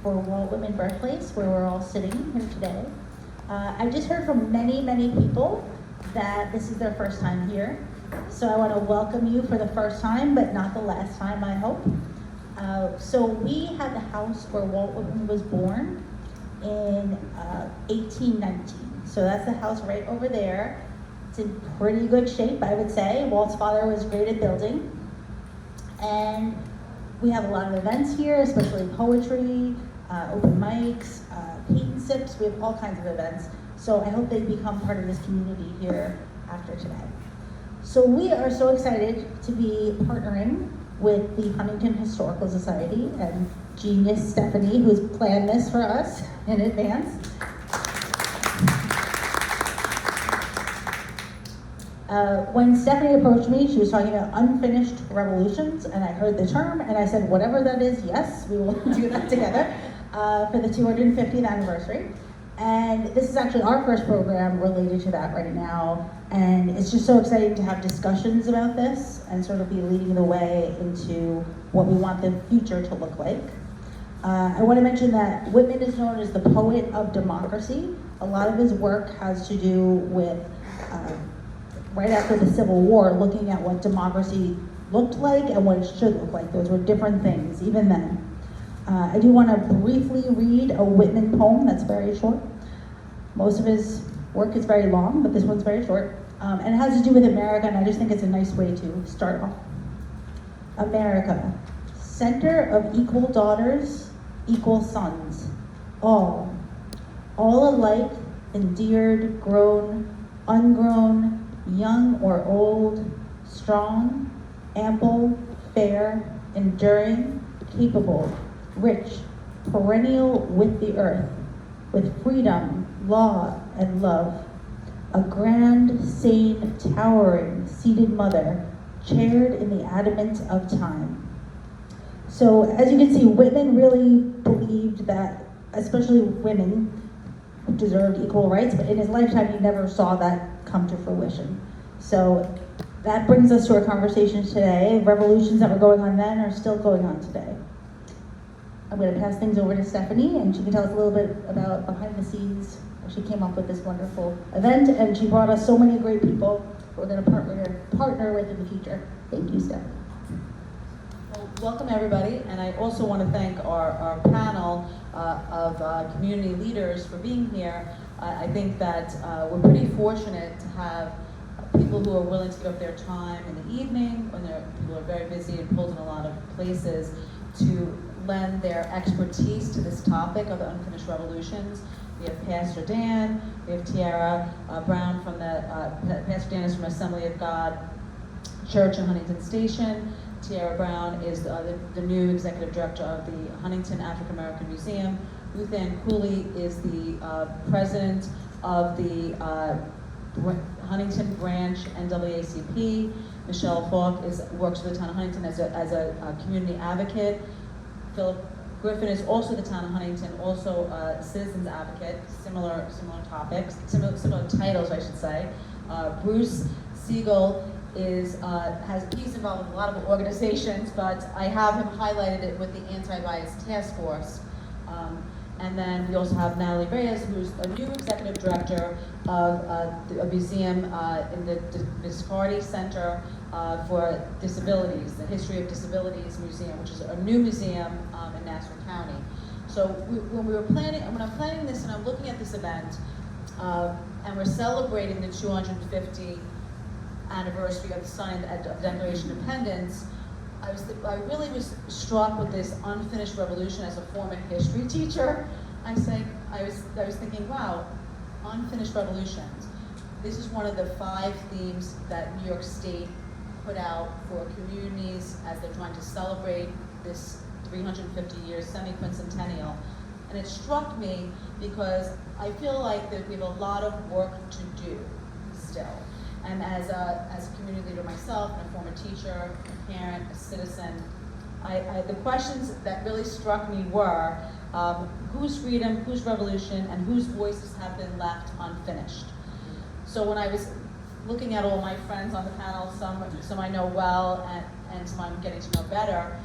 for Walt Whitman Birthplace, where we're all sitting here today. I've just heard from many, many people that this is their first time here. So I want to welcome you for the first time, but not the last time, I hope. So we had the house where Walt Whitman was born in 1819. So that's the house right over there. It's in pretty good shape, I would say. Walt's father was great at building. And we have a lot of events here, especially poetry, open mics, paint and sips. We have all kinds of events. So I hope they become part of this community here after today. So we are so excited to be partnering with the Huntington Historical Society and genius Stephanie, who's planned this for us in advance. When Stephanie approached me, she was talking about unfinished revolutions, and I heard the term, and I said, whatever that is, yes, we will do that together for the 250th anniversary. And this is actually our first program related to that right now, and it's just so exciting to have discussions about this and sort of be leading the way into what we want the future to look like. I want to mention that Whitman is known as the poet of democracy. A lot of his work has to do with right after the Civil War, looking at what democracy looked like and what it should look like. Those were different things, even then. I do want to briefly read a Whitman poem that's very short. Most of his work is very long, but this one's very short. And it has to do with America, and I just think it's a nice way to start off. America, center of equal daughters, equal sons, all alike, endeared, grown, ungrown, young or old, strong, ample, fair, enduring, capable, rich, perennial with the earth, with freedom, law, and love, a grand, sane, towering, seated mother, chaired in the adamant of time. So as you can see, Whitman really believed that, especially women, deserved equal rights, but in his lifetime he never saw that come to fruition. So that brings us to our conversation today. Revolutions that were going on then are still going on today. I'm going to pass things over to Stephanie, and she can tell us a little bit about behind the scenes how she came up with this wonderful event, and she brought us so many great people who we're going to partner with in the future. Thank you, Stephanie. Well, welcome everybody, and I also want to thank our panel of community leaders for being here. I think that we're pretty fortunate to have people who are willing to give up their time in the evening when people are very busy and pulled in a lot of places to lend their expertise to this topic of the unfinished revolutions. We have Pastor Dan, we have Tiara Brown from Pastor Dan is from Assembly of God Church in Huntington Station. Tiara Brown is the new executive director of the Huntington African American Museum. Ruth Ann Cooley is the president of the Huntington branch NAACP. Michelle Falk works for the town of Huntington as a community advocate. Philip Griffin is also the town of Huntington, also a citizens advocate, similar topics, similar titles, I should say. Bruce Siegel he's involved with a lot of organizations, but I have him highlighted it with the Anti-Bias Task Force. And then we also have Natalie Reyes, who's a new executive director of a museum in the Viscardi Center for Disabilities, the History of Disabilities Museum, which is a new museum in Nassau County. So when I'm planning this and I'm looking at this event, and we're celebrating the 250th anniversary of the signing of the Declaration of Independence, I really was struck with this unfinished revolution as a former history teacher. I was thinking, wow, unfinished revolutions. This is one of the 5 themes that New York State put out for communities as they're trying to celebrate this 350-year semi-quincentennial. And it struck me because I feel like that we have a lot of work to do still. And as a community leader myself, and a former teacher, a parent, a citizen, the questions that really struck me were, whose freedom, whose revolution, and whose voices have been left unfinished? So when I was looking at all my friends on the panel, some I know well, and some I'm getting to know better,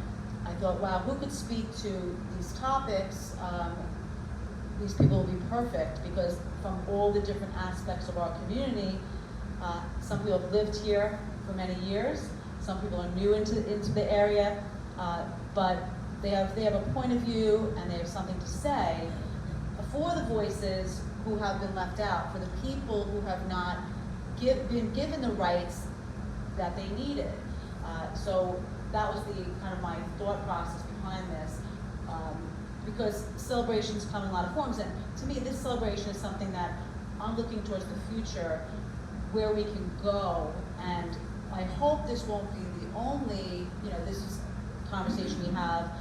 I thought, wow, who could speak to these topics? These people will be perfect because from all the different aspects of our community, some people have lived here for many years, some people are new into the area, but they have a point of view and they have something to say for the voices who have been left out, for the people who have not been given the rights that they needed. So that was the kind of my thought process behind this, because celebrations come in a lot of forms, and to me this celebration is something that I'm looking towards the future, where we can go, and I hope this won't be the only, this is a conversation we have.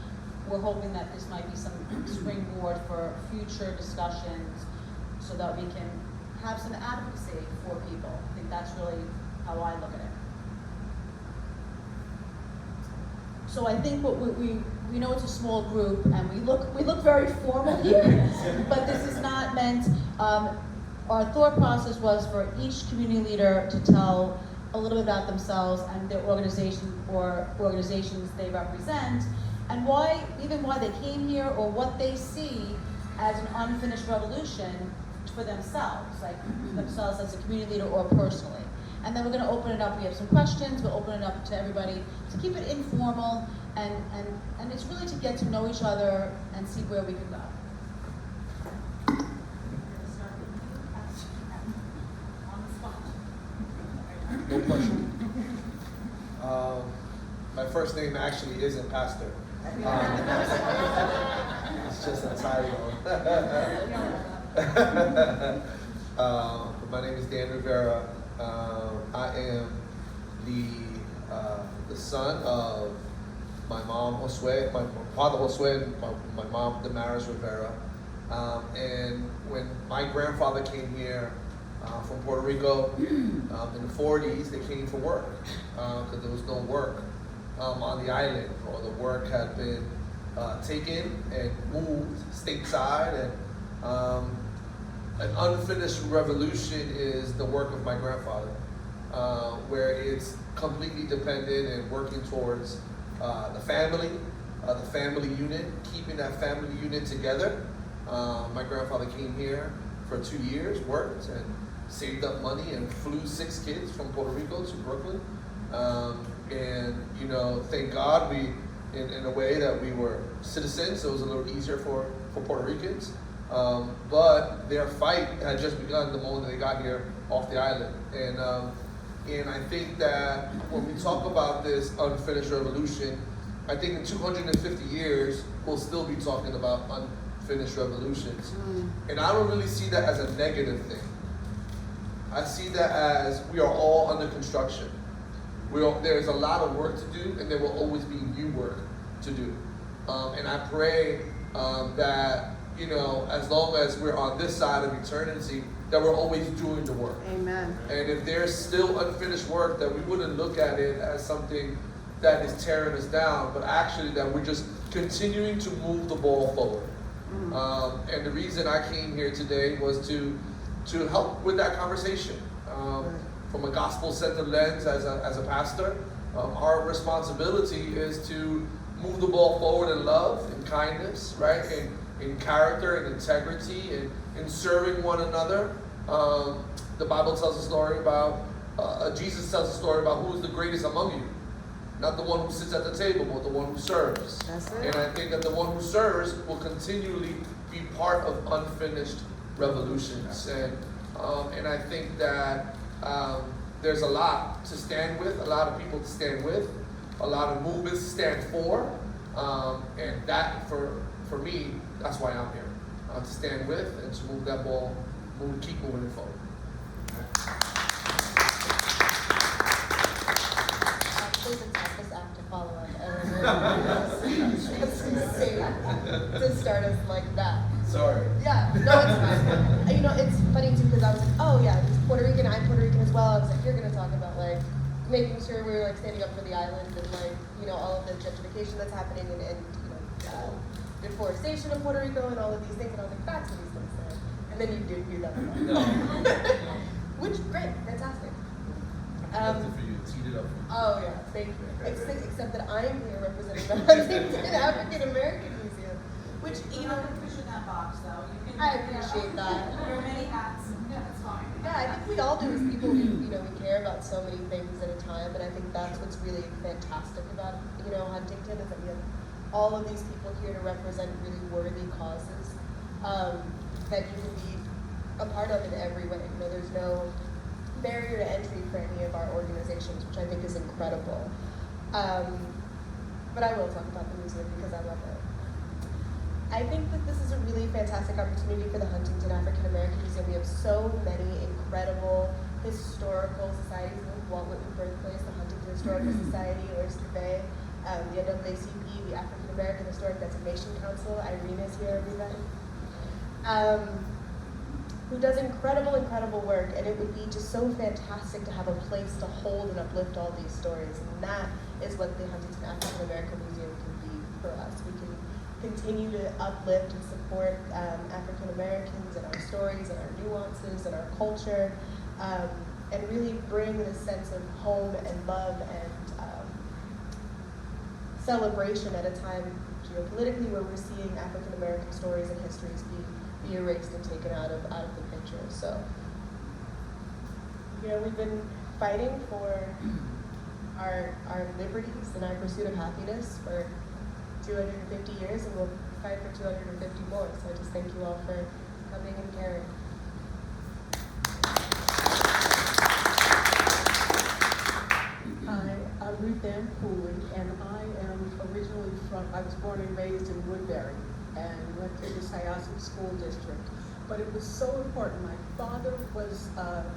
We're hoping that this might be some springboard for future discussions so that we can have some advocacy for people. I think that's really how I look at it. So I think what we know it's a small group and we look very formal here, but this is not meant, our thought process was for each community leader to tell a little bit about themselves and their organization or organizations they represent, and why they came here, or what they see as an unfinished revolution for themselves, like themselves as a community leader or personally. And then we're going to open it up. We have some questions. We'll open it up to everybody to keep it informal, and it's really to get to know each other and see where we can go. No question. My first name actually isn't Pastor. It's just a title. My name is Dan Rivera. I am the son of my mom Josue, my father Josue, and my mom Damaris Rivera. And when my grandfather came here from Puerto Rico in the 40s, they came for work because there was no work on the island, or the work had been taken and moved stateside, and an unfinished revolution is the work of my grandfather, where it's completely dependent and working towards the family unit, keeping that family unit together. My grandfather came here for 2 years, worked, and saved up money and flew 6 kids from Puerto Rico to Brooklyn. And thank God we, in a way that we were citizens, so it was a little easier for Puerto Ricans. But their fight had just begun the moment they got here off the island. And I think that when we talk about this unfinished revolution, I think in 250 years, we'll still be talking about unfinished revolutions. And I don't really see that as a negative thing. I see that as we are all under construction. There's a lot of work to do, and there will always be new work to do. And I pray that, as long as we're on this side of eternity, that we're always doing the work. Amen. And if there's still unfinished work, that we wouldn't look at it as something that is tearing us down, but actually that we're just continuing to move the ball forward. And the reason I came here today was to help with that conversation. From a gospel-centered lens as a pastor, our responsibility is to move the ball forward in love, in kindness, right? In character and integrity, and in serving one another. The Bible tells a story about, Jesus tells a story about who is the greatest among you. Not the one who sits at the table, but the one who serves. That's it. And I think that the one who serves will continually be part of unfinished revolutions. And I think that there's a lot to stand with, a lot of people to stand with, a lot of movements to stand for. And that, for me, that's why I'm here. To stand with and to move that ball, keep moving it forward. Please accept this act to follow up. That's insane to start us like that. Sorry. Yeah, no, it's fine. It's funny too, because I was like, oh yeah, he's Puerto Rican, I'm Puerto Rican as well. I was like, you're going to talk about making sure we're standing up for the island and all of the gentrification that's happening and deforestation of Puerto Rico and all of these things. And I was like, facts of these things there. And then you do that. No. Which, great, fantastic. Left it for you, teed it up for you. Oh yeah, thank you. Except that I am here representing the Huntington African American Museum, which You're not gonna push in that box, though. You can. I appreciate that. There are many hats. Yeah, that's fine. Yeah, I think we all do as people. We care about so many things at a time, and I think that's what's really fantastic about Huntington is that we have all of these people here to represent really worthy causes that you can be a part of in every way. There's no barrier to entry for any of our organizations, which I think is incredible. But I will talk about the museum because I love it. I think that this is a really fantastic opportunity for the Huntington African American Museum. We have so many incredible historical societies, Walt Whitman Birthplace, the Huntington Historical Society, Oyster Bay, the NAACP, the African American Historic Designation Council. Irene is here, everybody. Who does incredible work, and it would be just so fantastic to have a place to hold and uplift all these stories, and that is what the Huntington African American Museum can be for us. We can continue to uplift and support African Americans and our stories and our nuances and our culture, and really bring this sense of home and love and celebration at a time geopolitically where we're seeing African American stories and histories be erased and taken out of the picture. So, we've been fighting for our liberties and our pursuit of happiness for 250 years, and we'll fight for 250 more. So I just thank you all for coming and caring. Hi, I'm Ruth Ann Cooley, and I was born and raised in Woodbury and went to the Syosset School District. But it was so important. My father was,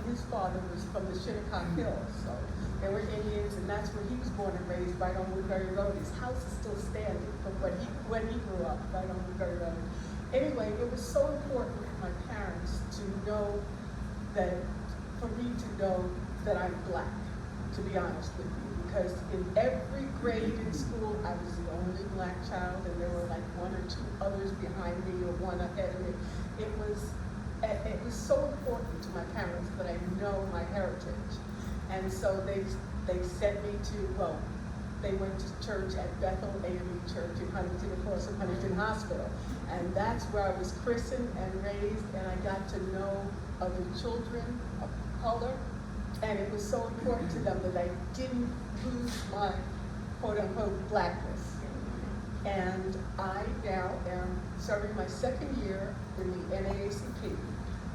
his father was from the Shinnecock Hills, so they were Indians, and that's where he was born and raised, right on Woodbury Road. His house is still standing from when he grew up, right on Woodbury Road. Anyway, it was so important for my parents to know that, for me to know that I'm Black, to be honest with you. Because in every grade in school, I was the only Black child, and there were like one or two others behind me or one ahead of me. It was so important to my parents that I know my heritage. And so they sent me they went to church at Bethel AME Church in Huntington, across from Huntington Hospital. And that's where I was christened and raised, and I got to know other children of color. And it was so important to them that I didn't lose my quote-unquote Blackness. And I now am serving my second year in the NAACP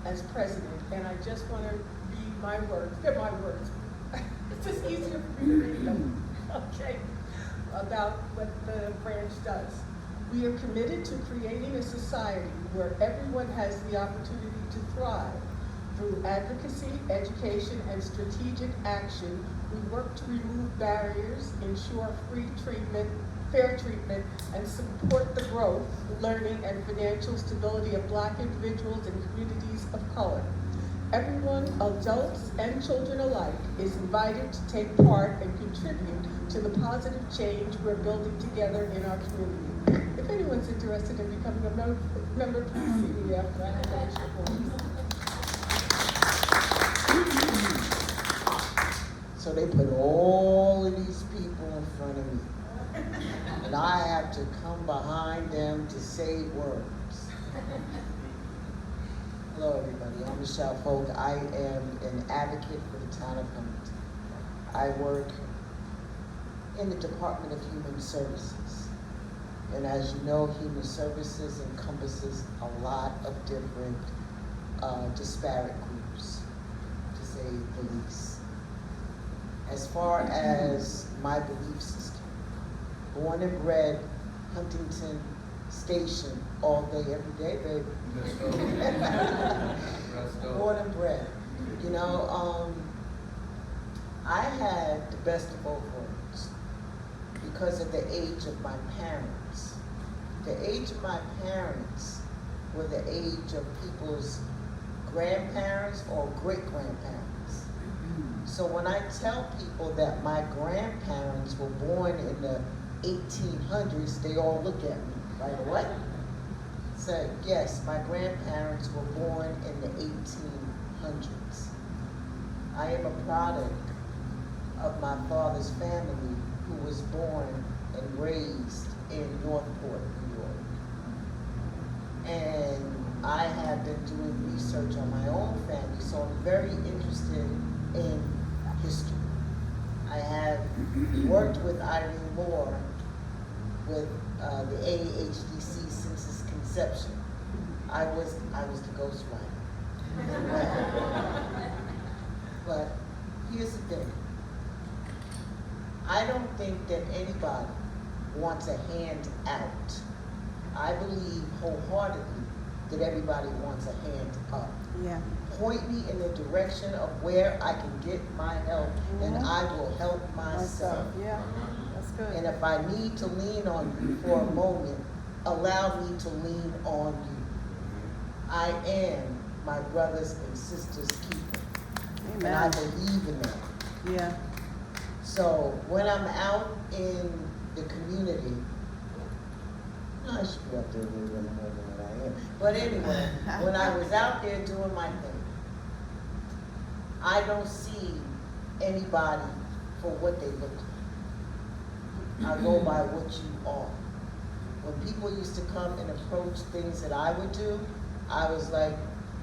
as president, and I just want to read my words. They're my words. It's just easier for me to read them, okay, about what the branch does. We are committed to creating a society where everyone has the opportunity to thrive. Through advocacy, education, and strategic action, we work to remove barriers, ensure fair treatment, and support the growth, learning, and financial stability of Black individuals and communities of color. Everyone, adults and children alike, is invited to take part and contribute to the positive change we're building together in our community. If anyone's interested in becoming a member, please see me after I have finished the forms. So they put all of these people in front of me. And I have to come behind them to say words. Hello everybody, I'm Michelle Folk. I am an advocate for the town of Huntington. I work in the Department of Human Services. And as you know, Human Services encompasses a lot of different disparate groups, to say the least. As far as my belief system, born and bred, Huntington Station, all day, every day, baby. Let's go. Let's go. Born and bred. I had the best of both worlds because of the age of my parents. The age of my parents were the age of people's grandparents or great-grandparents. So when I tell people that my grandparents were born in the 1800s, they all look at me like, what? So yes, my grandparents were born in the 1800s. I am a product of my father's family who was born and raised in Northport, New York. And I have been doing research on my own family, so I'm very interested in history. I have worked with Irene Moore with the AHDC since its conception. I was the ghostwriter. But here's the thing. I don't think that anybody wants a hand out. I believe wholeheartedly that everybody wants a hand up. Yeah. Point me in the direction of where I can get my help, and I will help myself. Yeah, that's good. And if I need to lean on you for a moment, allow me to lean on you. I am my brothers and sisters' keeper. And I Amen. believe in that. Yeah. So when I'm out in the community, I should be up there a little bit more than what I am. But anyway, when I was out there doing my thing, I don't see anybody for what they look like. I go by what you are. When people used to come and approach things that I would do, I was like,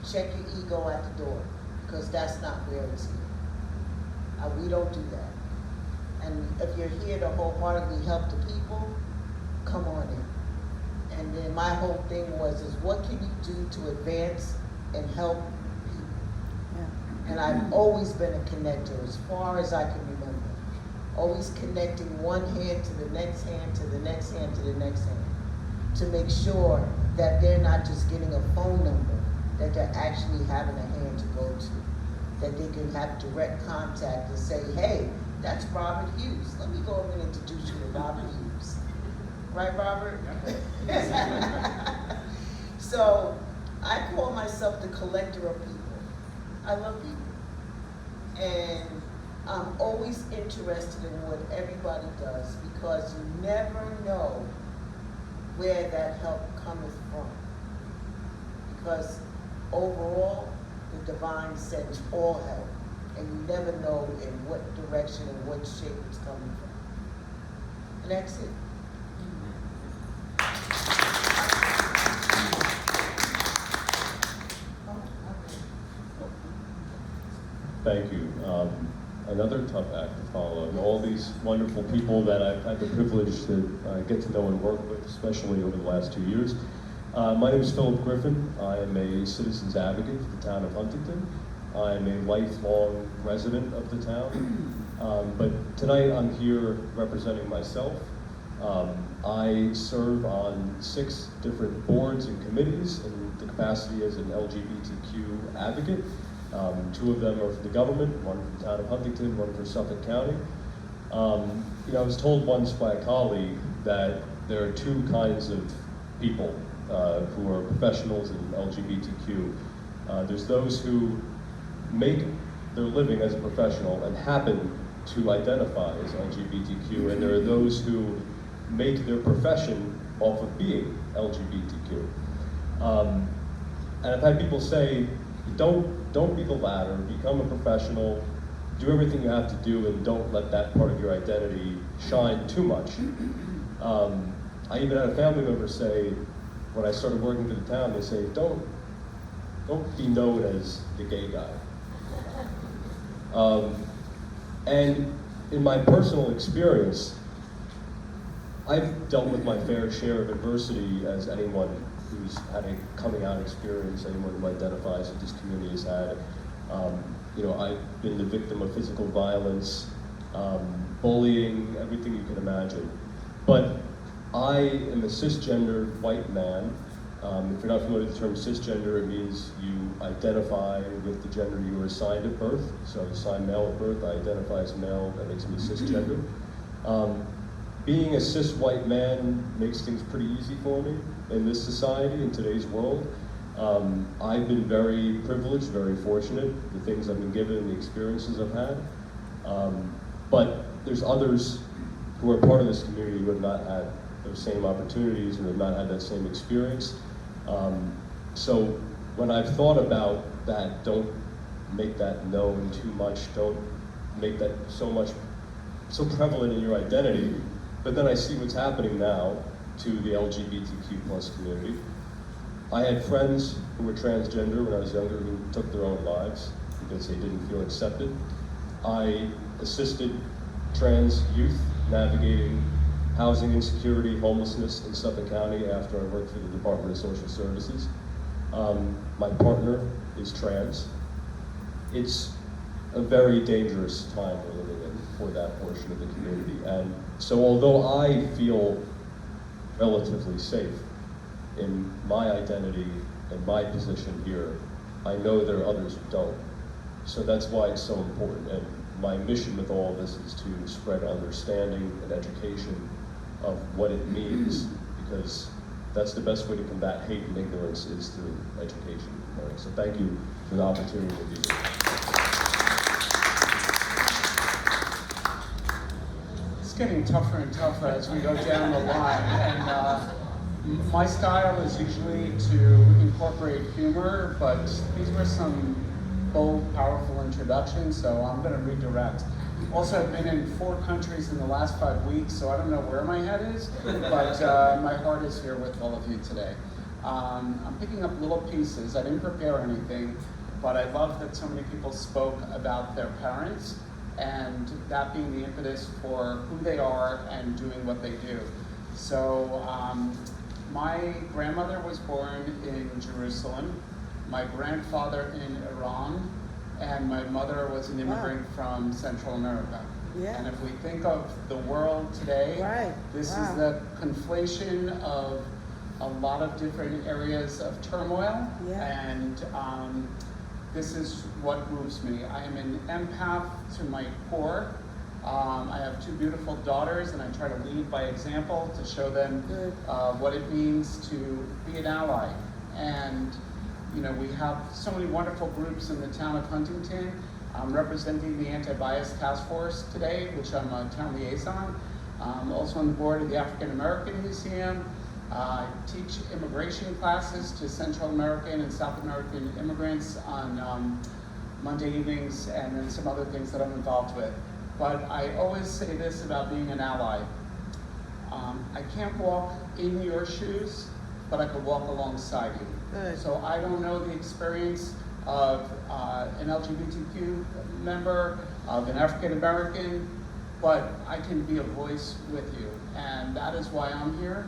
check your ego at the door, because that's not where it's here. We don't do that. And if you're here to wholeheartedly help the people, come on in. And then my whole thing is what can you do to advance and help people? Yeah. And I've always been a connector as far as I can remember. Always connecting one hand to the next hand, to the next hand, to the next hand, to make sure that they're not just getting a phone number, that they're actually having a hand to go to, that they can have direct contact and say, hey, that's Robert Hughes. Let me go over and introduce you to Robert Hughes. Right, Robert? So I call myself the collector of people. I love people. And I'm always interested in what everybody does, because you never know where that help cometh from. Because overall, the divine sends all help, and you never know in what direction and what shape it's coming from. And that's it. Thank you. Another tough act to follow. And all these wonderful people that I've had the privilege to get to know and work with, especially over the last 2 years. My name is Philip Griffin. I am a citizens advocate for the town of Huntington. I'm a lifelong resident of the town. But tonight I'm here representing myself. I serve on 6 different boards and committees in the capacity as an LGBTQ advocate. 2 of them are for the government, 1 for the town of Huntington, 1 for Suffolk County. I was told once by a colleague that there are 2 kinds of people who are professionals in LGBTQ. There's those who make their living as a professional and happen to identify as LGBTQ, and there are those who make their profession off of being LGBTQ. And I've had people say, don't be the latter, become a professional, do everything you have to do, and don't let that part of your identity shine too much. I even had a family member say, when I started working for the town, they say, don't be known as the gay guy. And in my personal experience, I've dealt with my fair share of adversity as anyone who's had a coming out experience, anyone who identifies with this community has had. I've been the victim of physical violence, bullying, everything you can imagine. But I am a cisgender white man. If you're not familiar with the term cisgender, it means you identify with the gender you were assigned at birth. So I was assigned male at birth, I identify as male, that makes me cisgender. Being a cis white man makes things pretty easy for me in this society, in today's world. I've been very privileged, very fortunate, the things I've been given, the experiences I've had. But there's others who are part of this community who have not had those same opportunities and have not had that same experience. So when I've thought about that, don't make that known too much, don't make that so much so prevalent in your identity. But then I see what's happening now to the LGBTQ plus community. I had friends who were transgender when I was younger who took their own lives because they didn't feel accepted. I assisted trans youth navigating housing insecurity, homelessness in Suffolk County after I worked for the Department of Social Services. My partner is trans. It's a very dangerous time we're living in for that portion of the community. And so although I feel relatively safe in my identity and my position here, I know there are others who don't. So that's why it's so important. And my mission with all of this is to spread understanding and education of what it means, because that's the best way to combat hate and ignorance is through education. All right, so thank you for the opportunity to be here. It's getting tougher and tougher as we go down the line, and my style is usually to incorporate humor, but these were some bold, powerful introductions, so I'm going to redirect. Also, I've been in 4 countries in the last 5 weeks, so I don't know where my head is, but my heart is here with all of you today. I'm picking up little pieces. I didn't prepare anything, but I love that so many people spoke about their parents, and that being the impetus for who they are and doing what they do. So my grandmother was born in Jerusalem, my grandfather in Iran, and my mother was an immigrant from Central America. Yeah. And if we think of the world today, Right. this Wow. is the conflation of a lot of different areas of turmoil, Yeah. and this is what moves me. I am an empath to my core. I have 2 beautiful daughters, and I try to lead by example to show them Good. what it means to be an ally. And you know, we have so many wonderful groups in the town of Huntington. I'm representing the Anti-Bias Task Force today, which I'm a town liaison. I'm also on the board of the African American Museum. I teach immigration classes to Central American and South American immigrants on Monday evenings, and then some other things that I'm involved with. But I always say this about being an ally. I can't walk in your shoes, but I could walk alongside you. Good. So I don't know the experience of an LGBTQ member, of an African American, but I can be a voice with you. And that is why I'm here,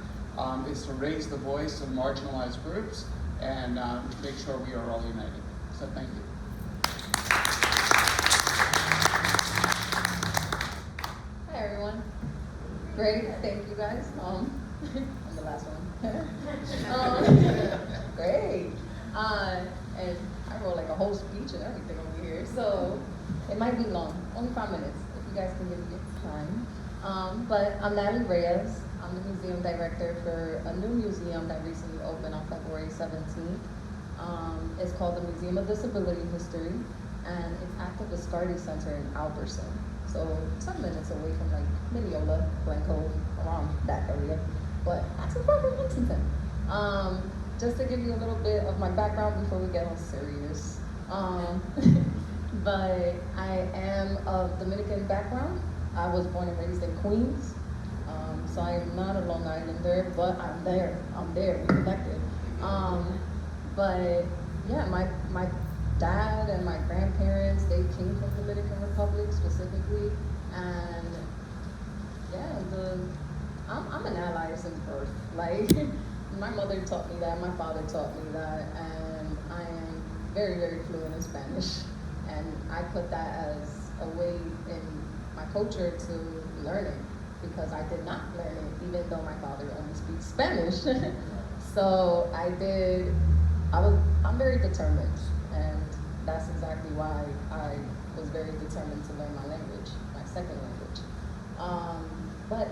is to raise the voice of marginalized groups and make sure we are all united. So thank you. Hi everyone. Great, thank you guys. I'm the last one. Great. And I wrote like a whole speech and everything over here, so it might be long. Only 5 minutes, if you guys can give me time. But I'm Natalie Reyes. I'm the museum director for a new museum that recently opened on February 17th. It's called the Museum of Disability History, and it's at the Viscardi Center in Albertson. So 10 minutes away from like Mineola, Glencoe, around that area. But not too far from Huntington. Just to give you a little bit of my background before we get all serious. But I am of Dominican background. I was born and raised in Queens. So I am not a Long Islander, but I'm there, we connected. But yeah, my dad and my grandparents, they came from Dominican Republic specifically. And yeah, I'm an ally since birth. Like, my mother taught me that, my father taught me that, and I am very, very fluent in Spanish. And I put that as a way in my culture to learn it, because I did not learn it, even though my father only speaks Spanish. So I'm very determined, and that's exactly why I was very determined to learn my language, my second language. But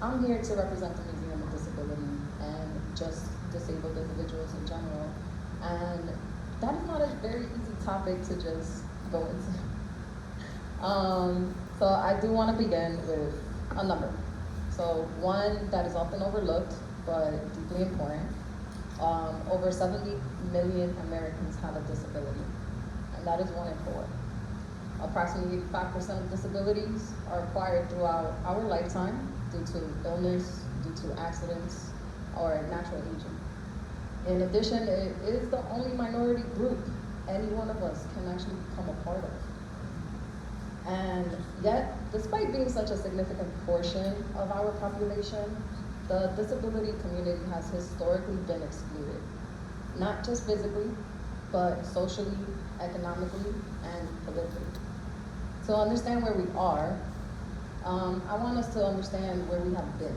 I'm here to represent the Museum of Disability and just disabled individuals in general. And that is not a very easy topic to just go into. So I do want to begin with a number. So one that is often overlooked, but deeply important. Over 70 million Americans have a disability, and that is 1 in 4. Approximately 85% of disabilities are acquired throughout our lifetime due to illness, due to accidents, or natural aging. In addition, it is the only minority group any one of us can actually become a part of. And yet, despite being such a significant portion of our population, the disability community has historically been excluded, not just physically, but socially, economically, and politically. To understand where we are, I want us to understand where we have been.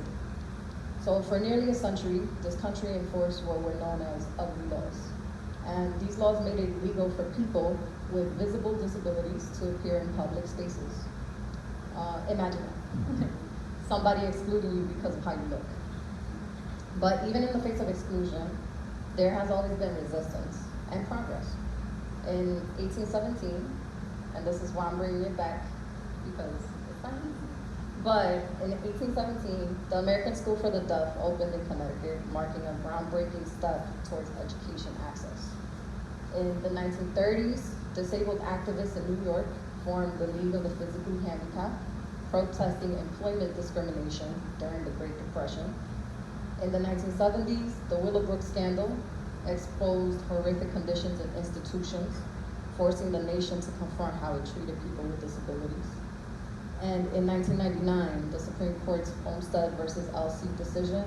So for nearly a century, this country enforced what were known as ugly laws. And these laws made it illegal for people with visible disabilities to appear in public spaces. Imagine that. Somebody excluding you because of how you look. But even in the face of exclusion, there has always been resistance and progress. In 1817, and this is why I'm bringing it back, because it's not easy. But in 1817, the American School for the Deaf opened in Connecticut, marking a groundbreaking step towards education access. In the 1930s, disabled activists in New York formed the League of the Physically Handicapped, protesting employment discrimination during the Great Depression. In the 1970s, the Willowbrook scandal exposed horrific conditions in institutions, forcing the nation to confront how it treated people with disabilities. And in 1999, the Supreme Court's Olmstead versus LC decision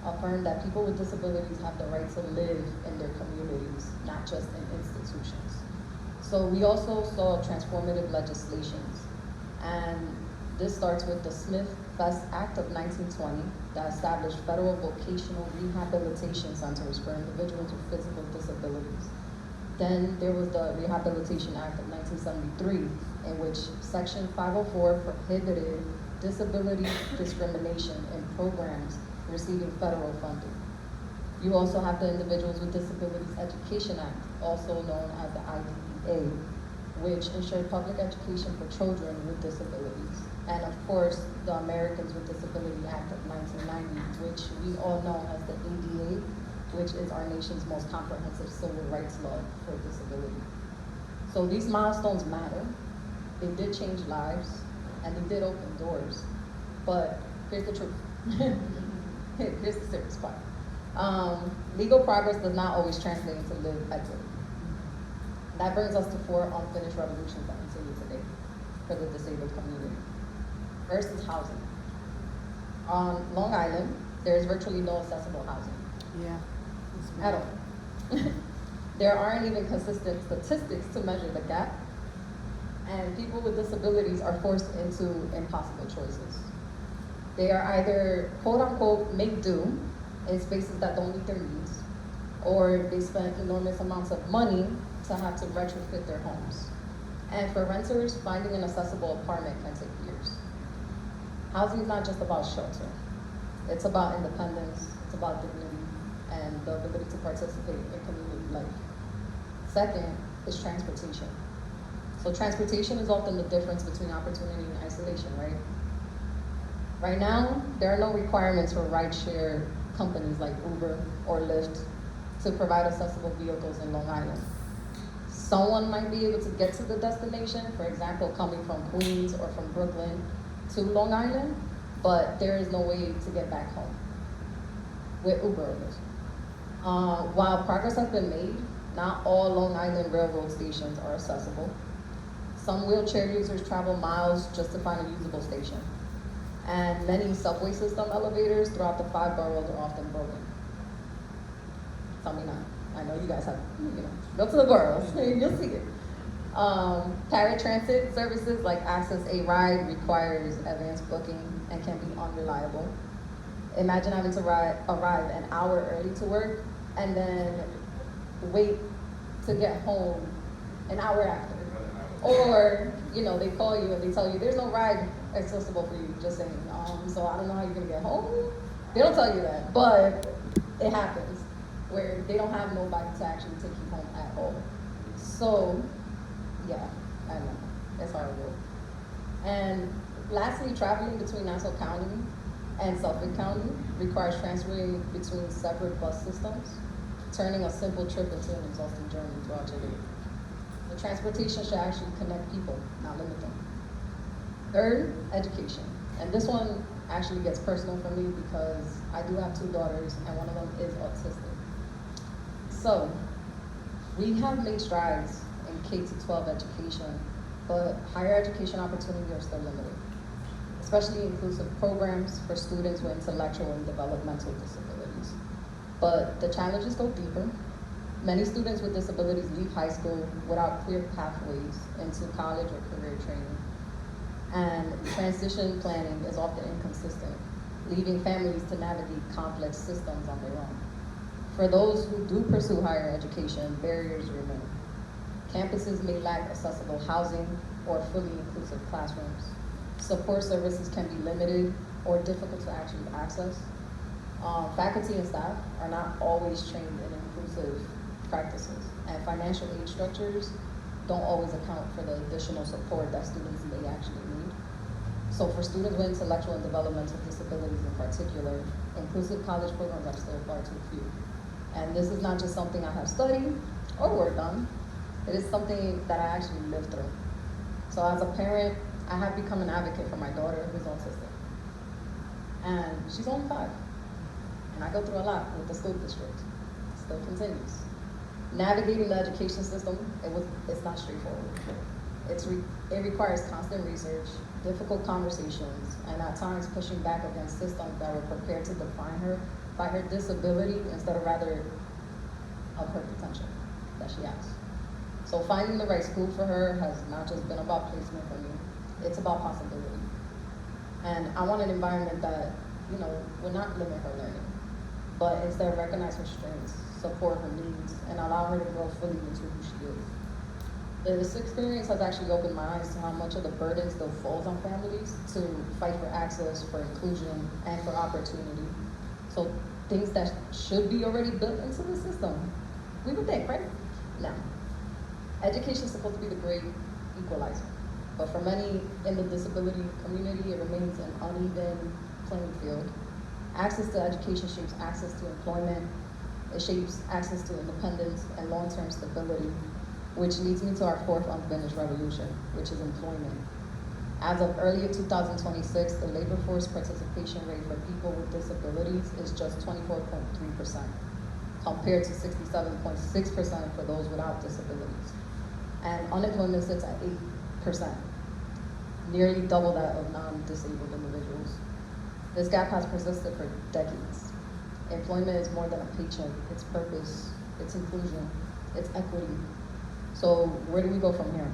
affirmed that people with disabilities have the right to live in their communities, not just in institutions. So we also saw transformative legislations. And this starts with the Smith-Vest Act of 1920 that established federal vocational rehabilitation centers for individuals with physical disabilities. Then there was the Rehabilitation Act of 1973, in which Section 504 prohibited disability discrimination in programs receiving federal funding. You also have the Individuals with Disabilities Education Act, also known as the IDEA, which ensured public education for children with disabilities. And of course, the Americans with Disability Act of 1990, which we all know as the ADA, which is our nation's most comprehensive civil rights law for disability. So these milestones matter. They did change lives, and they did open doors. But here's the truth. Here's the serious part. Legal progress does not always translate into lived equity. That brings us to 4 unfinished revolutions that continue today for the disabled community. First is housing. On Long Island, there's virtually no accessible housing. Yeah. At all. There aren't even consistent statistics to measure the gap, and people with disabilities are forced into impossible choices. They are either quote unquote make do in spaces that don't meet their needs, or they spend enormous amounts of money to have to retrofit their homes. And for renters, finding an accessible apartment can take years. Housing is not just about shelter. It's about independence, it's about dignity, and the ability to participate in community life. Second is transportation. So transportation is often the difference between opportunity and isolation, right? Right now, there are no requirements for rideshare companies like Uber or Lyft to provide accessible vehicles in Long Island. Someone might be able to get to the destination, for example, coming from Queens or from Brooklyn to Long Island, but there is no way to get back home with Uber or Lyft. While progress has been made, not all Long Island railroad stations are accessible. Some wheelchair users travel miles just to find a usable station. And many subway system elevators throughout the 5 boroughs are often broken. Tell me not. I know you guys have, go to the boroughs, you'll see it. Paratransit services like Access A Ride requires advanced booking and can be unreliable. Imagine having to arrive an hour early to work and then wait to get home an hour after. Or, they call you and they tell you there's no ride accessible for you, just saying, so I don't know how you're gonna get home. They don't tell you that, but it happens where they don't have nobody to actually take you home at all. So, yeah, I know, it's horrible. And lastly, traveling between Nassau County and Suffolk County requires transferring between separate bus systems, turning a simple trip into an exhausting journey throughout your day. The transportation should actually connect people, not limit them. Third, education. And this one actually gets personal for me because I do have 2 daughters and one of them is autistic. So, we have made strides in K-12 education, but higher education opportunities are still limited, especially inclusive programs for students with intellectual and developmental disabilities. But the challenges go deeper. Many students with disabilities leave high school without clear pathways into college or career training. And transition planning is often inconsistent, leaving families to navigate complex systems on their own. For those who do pursue higher education, barriers remain. Campuses may lack accessible housing or fully inclusive classrooms. Support services can be limited or difficult to actually access. Faculty and staff are not always trained in inclusive practices, and financial aid structures don't always account for the additional support that students may actually need. So for students with intellectual and developmental disabilities in particular, inclusive college programs are still far too few. And this is not just something I have studied or worked on, it is something that I actually lived through. So as a parent, I have become an advocate for my daughter who's autistic. And she's only 5. And I go through a lot with the school district. It still continues. Navigating the education system, it's not straightforward. It requires constant research, difficult conversations, and at times pushing back against systems that were prepared to define her by her disability instead of rather of her potential that she has. So finding the right school for her has not just been about placement for me, it's about possibility. And I want an environment that, will not limit her learning, but instead recognize her strengths, support her needs, and allow her to grow fully into who she is. This experience has actually opened my eyes to how much of the burden still falls on families to fight for access, for inclusion, and for opportunity. So things that should be already built into the system, we would think, right? No. Education is supposed to be the great equalizer, but for many in the disability community, it remains an uneven playing field. Access to education shapes access to employment, it shapes access to independence and long-term stability, which leads me to our 4th unfinished revolution, which is employment. As of early 2026, the labor force participation rate for people with disabilities is just 24.3%, compared to 67.6% for those without disabilities. And unemployment sits at 8%, nearly double that of non-disabled individuals. This gap has persisted for decades. Employment is more than a paycheck, it's purpose, it's inclusion, it's equity. So where do we go from here?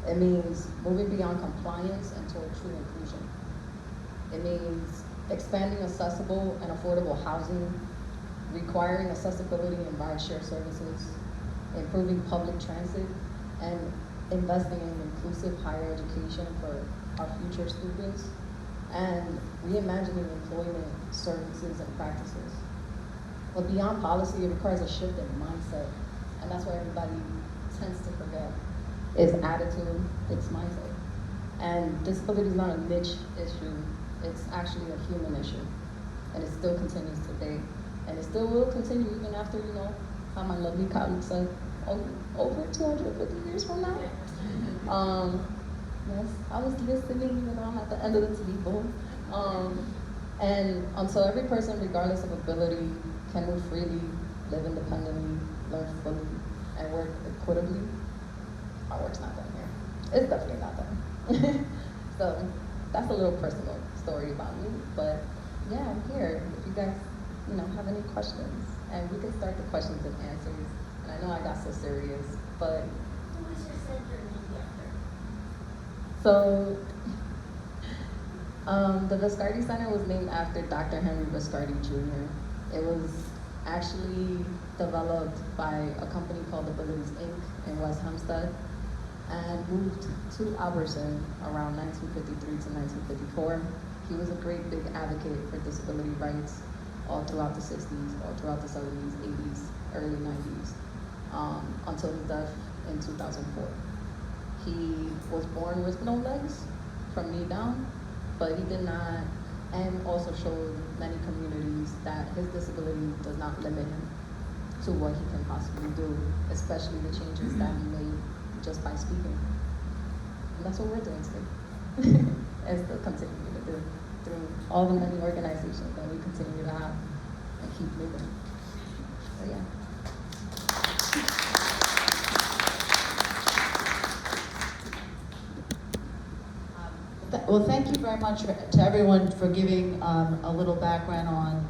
It means moving beyond compliance and toward true inclusion. It means expanding accessible and affordable housing, requiring accessibility in rideshare services, improving public transit, and investing in inclusive higher education for our future students, and reimagining employment services and practices. But beyond policy, it requires a shift in mindset, and that's why everybody tends to forget. It's attitude, it's mindset. And disability is not a niche issue, it's actually a human issue. And it still continues today. And it still will continue even after, how my lovely colleague said, over 250 years from now. Yes, I was listening, I'm at the end of the table. And until every person, regardless of ability, can move freely, live independently, learn fully, and work equitably, our work's not done here. It's definitely not done. So that's a little personal story about me, but yeah, I'm here. If you guys, have any questions, and we can start the questions and answers. And I know I got so serious, but. Who was your center named after? So, the Viscardi Center was named after Dr. Henry Viscardi Jr. It was actually developed by a company called Abilities Inc. in West Hempstead and moved to Albertson around 1953 to 1954. He was a great big advocate for disability rights all throughout the 60s, all throughout the 70s, 80s, early 90s, until his death in 2004. He was born with no legs from knee down, but he did not, and also showed many communities that his disability does not limit him to what he can possibly do, especially the changes that he made just by speaking. And that's what we're doing today, as the continue to do through all the many organizations that we continue to have and keep moving. So yeah. Well, thank you very much to everyone for giving a little background on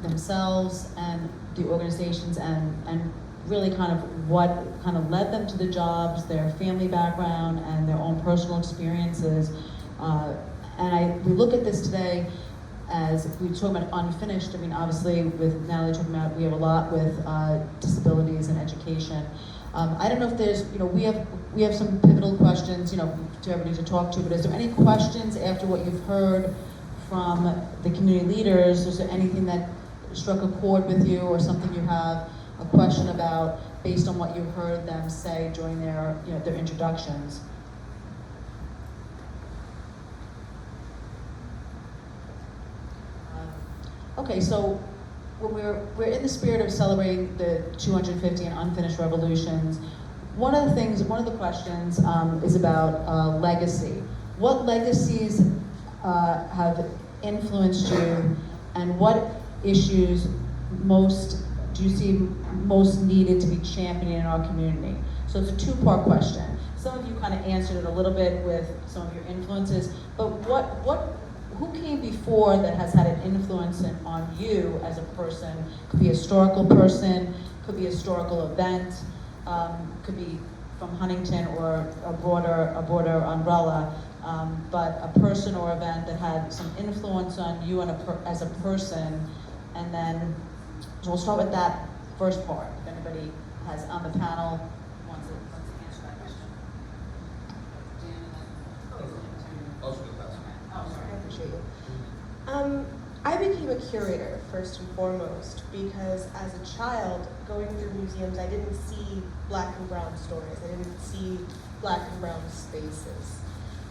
themselves and the organizations and really kind of what kind of led them to the jobs, their family background, and their own personal experiences. We look at this today as we talk about unfinished. I mean, obviously, with Natalie talking about, we have a lot with disabilities and education. I don't know if there's, we have some pivotal questions, to everybody to talk to, but is there any questions after what you've heard from the community leaders? Is there anything that struck a chord with you or something you have a question about based on what you heard them say during their, their introductions? Okay, so when we're in the spirit of celebrating the 250 and unfinished revolutions, one of the questions is about legacy. What legacies have influenced you, and what issues do you see most needed to be championed in our community? So it's a two-part question. Some of you kind of answered it a little bit with some of your influences, but who came before that has had an influence on you as a person? Could be a historical person, could be a historical event, could be from Huntington or a broader umbrella, but a person or event that had some influence on you as a person. And then, so we'll start with that first part. If anybody has on the panel wants to answer that question. I appreciate you. I became a curator first and foremost because as a child, going through museums, I didn't see black and brown stories. I didn't see black and brown spaces.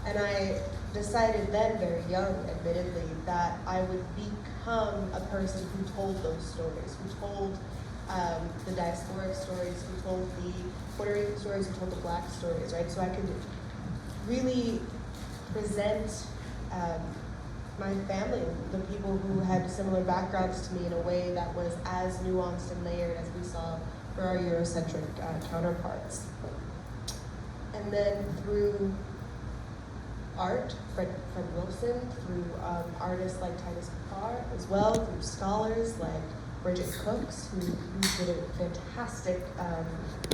And I decided then, very young, admittedly, that I would become a person who told those stories, who told the diasporic stories, who told the Puerto Rican stories, who told the black stories, right? So I could really present my family, the people who had similar backgrounds to me, in a way that was as nuanced and layered as we saw for our Eurocentric counterparts. And then through art, Fred Wilson, through artists like Titus Picard as well, through scholars like Bridget Cooks, who did a fantastic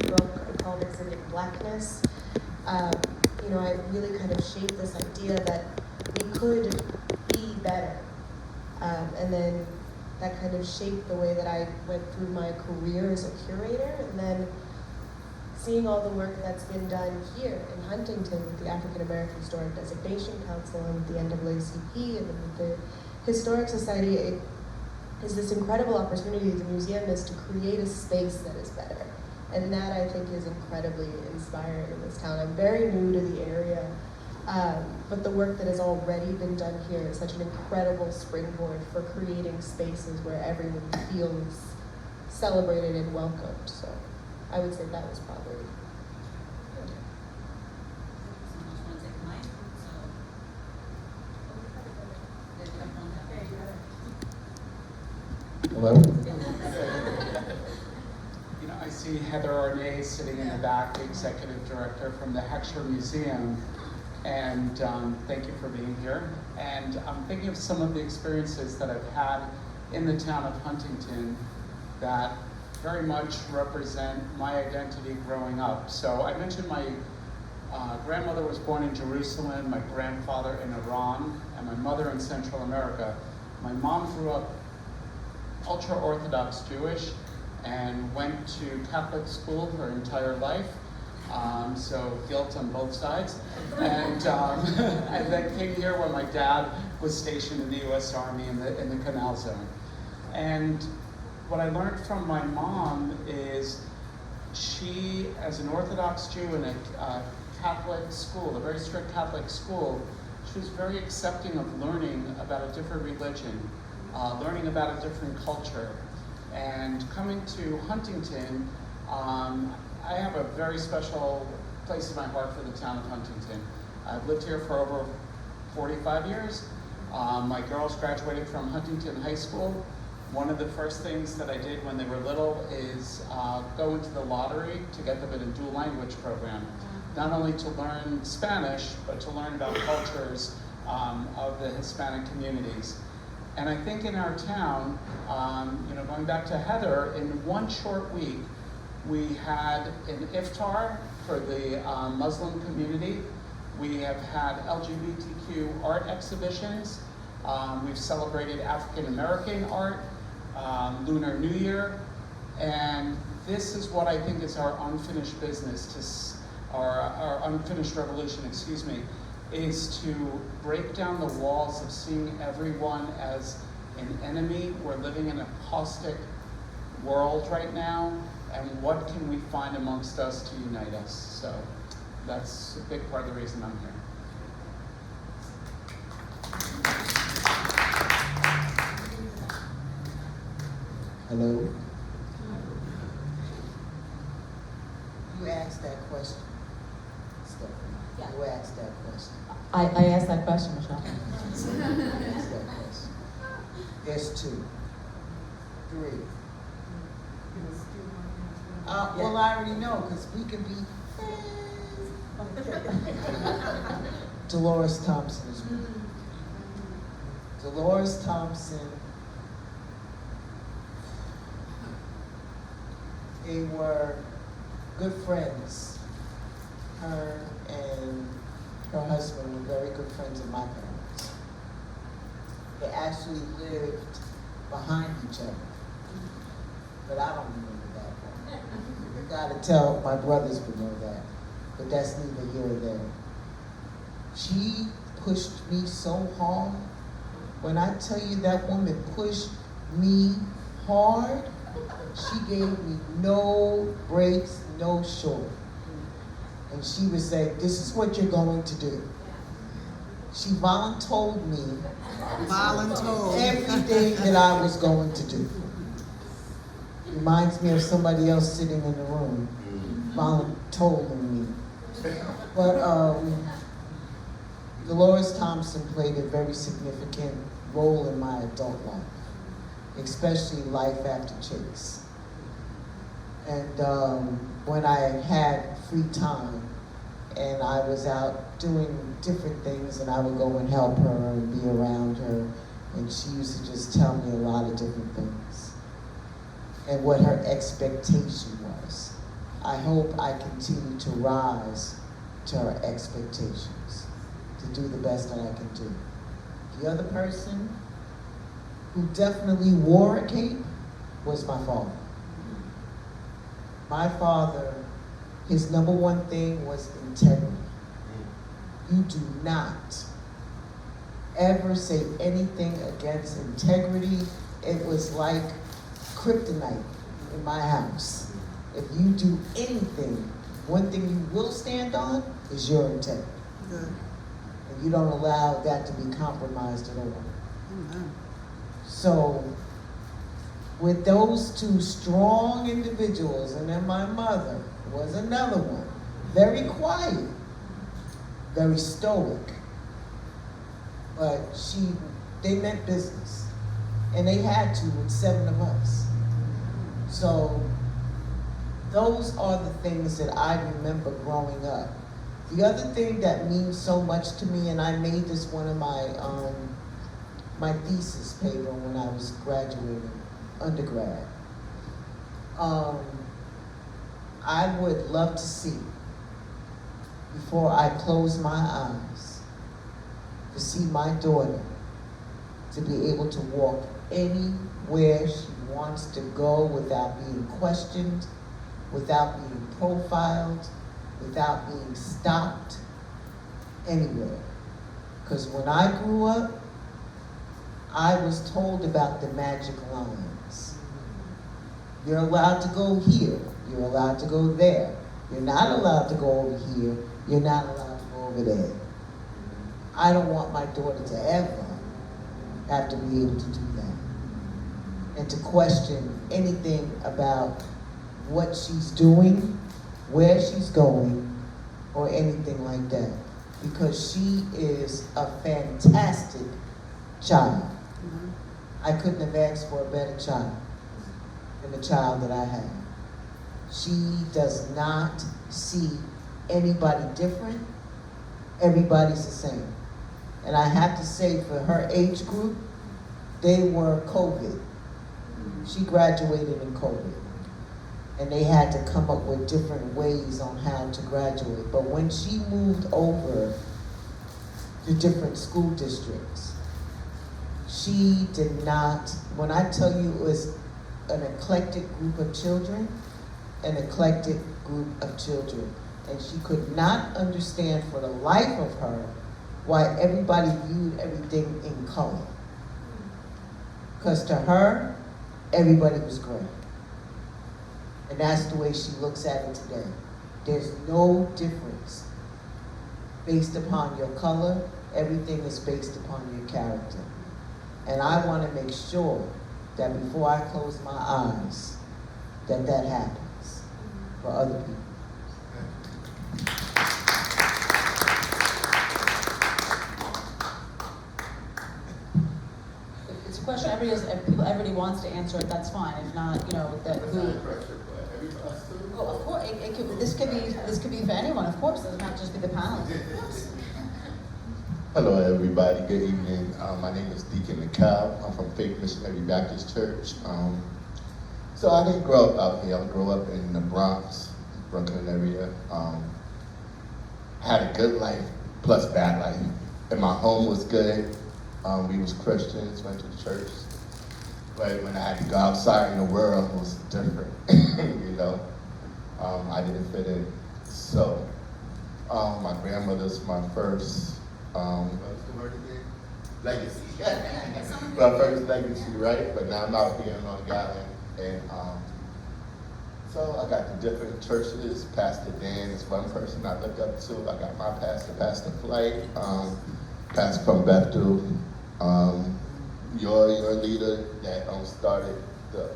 book called Exhibiting Blackness. I really kind of shaped this idea that we could be better. And then that kind of shaped the way that I went through my career as a curator, and then seeing all the work that's been done here in Huntington with the African American Historic Designation Council and the NAACP and with the Historic Society, it is this incredible opportunity the museum is to create a space that is better. And that, I think, is incredibly inspiring in this town. I'm very new to the area, but the work that has already been done here is such an incredible springboard for creating spaces where everyone feels celebrated and welcomed. So I would say that was probably Hello? I see Heather Arnay sitting in the back, the executive director from the Heckscher Museum, and thank you for being here. And I'm thinking of some of the experiences that I've had in the town of Huntington that very much represent my identity growing up. So I mentioned my grandmother was born in Jerusalem, my grandfather in Iran, and my mother in Central America. My mom grew up ultra-Orthodox Jewish and went to Catholic school her entire life, so guilt on both sides. And then came here when my dad was stationed in the U.S. Army in the Canal Zone. And what I learned from my mom is she, as an Orthodox Jew in a Catholic school, a very strict Catholic school, she was very accepting of learning about a different religion, learning about a different culture. And coming to Huntington, I have a very special place in my heart for the town of Huntington. I've lived here for over 45 years. My girls graduated from Huntington High School. One of the first things that I did when they were little is go into the lottery to get them in a dual language program. Not only to learn Spanish, but to learn about cultures of the Hispanic communities. And I think in our town, going back to Heather, in one short week, we had an iftar for the Muslim community. We have had LGBTQ art exhibitions. We've celebrated African American art, Lunar New Year, and this is what I think is our unfinished business, our unfinished revolution, is to break down the walls of seeing everyone as an enemy. We're living in a caustic world right now, and what can we find amongst us to unite us? So that's a big part of the reason I'm here. Hello? You asked that question, Stephanie. Yeah. You asked that question. I asked that question, Michelle. You asked that question. There's 2. 3. Well, I already know, because we can be friends. Dolores Thompson is with me. Dolores Thompson, they were good friends. Her and her husband were very good friends of my parents. They actually lived behind each other. But I don't remember that part. You gotta tell, my brothers would know that. But that's neither here nor there. She pushed me so hard. When I tell you that woman pushed me hard, she gave me no breaks, no short. And she would say, this is what you're going to do. She voluntold me everything that I was going to do. Reminds me of somebody else sitting in the room, voluntolding me. But Dolores Thompson played a very significant role in my adult life, especially life after Chase. And when I had free time and I was out doing different things, and I would go and help her and be around her, and she used to just tell me a lot of different things and what her expectation was. I hope I continue to rise to her expectations, to do the best that I can do. The other person who definitely wore a cape was my father. My father, his number one thing was integrity. You do not ever say anything against integrity. It was like kryptonite in my house. If you do anything, one thing you will stand on is your integrity. Good. And you don't allow that to be compromised at all. So, with those 2 strong individuals, and then my mother was another one, very quiet, very stoic, but they meant business. And they had to with 7 of us. So, those are the things that I remember growing up. The other thing that means so much to me, and I made this one of my thesis paper when I was graduating undergrad. I would love to see, before I close my eyes, to see my daughter to be able to walk anywhere she wants to go without being questioned, without being profiled, without being stopped, anywhere. Because when I grew up, I was told about the magic lines. You're allowed to go here, you're allowed to go there. You're not allowed to go over here, you're not allowed to go over there. I don't want my daughter to ever have to be able to do that. And to question anything about what she's doing, where she's going, or anything like that, because she is a fantastic child. I couldn't have asked for a better child than the child that I have. She does not see anybody different. Everybody's the same. And I have to say, for her age group, they were COVID. She graduated in COVID. And they had to come up with different ways on how to graduate. But when she moved over to different school districts, she did not, when I tell you it was an eclectic group of children, an eclectic group of children. And she could not understand for the life of her why everybody viewed everything in color. Because to her, everybody was great. And that's the way she looks at it today. There's no difference based upon your color. Everything is based upon your character. And I want to make sure that before I close my eyes, that happens for other people. It's a question everybody wants to answer it, that's fine. If not, who. Oh, of course, this could be for anyone, of course, it doesn't have to just be the panel. Hello, everybody. Good evening. My name is Deacon McCall. I'm from Faith Missionary Baptist Church. So I didn't grow up out here. I grew up in the Bronx, Brooklyn area. Had a good life plus bad life. And my home was good. We was Christians, went to church. But when I had to go outside in the world, it was different. I didn't fit in. So my grandmother's my first what's the word again? Legacy. My first legacy, right? But now I'm out here in Long Island, and so I got the different churches. Pastor Dan is one person I look up to. I got my pastor, Pastor Flight, pastor from Bethel. Your leader that started the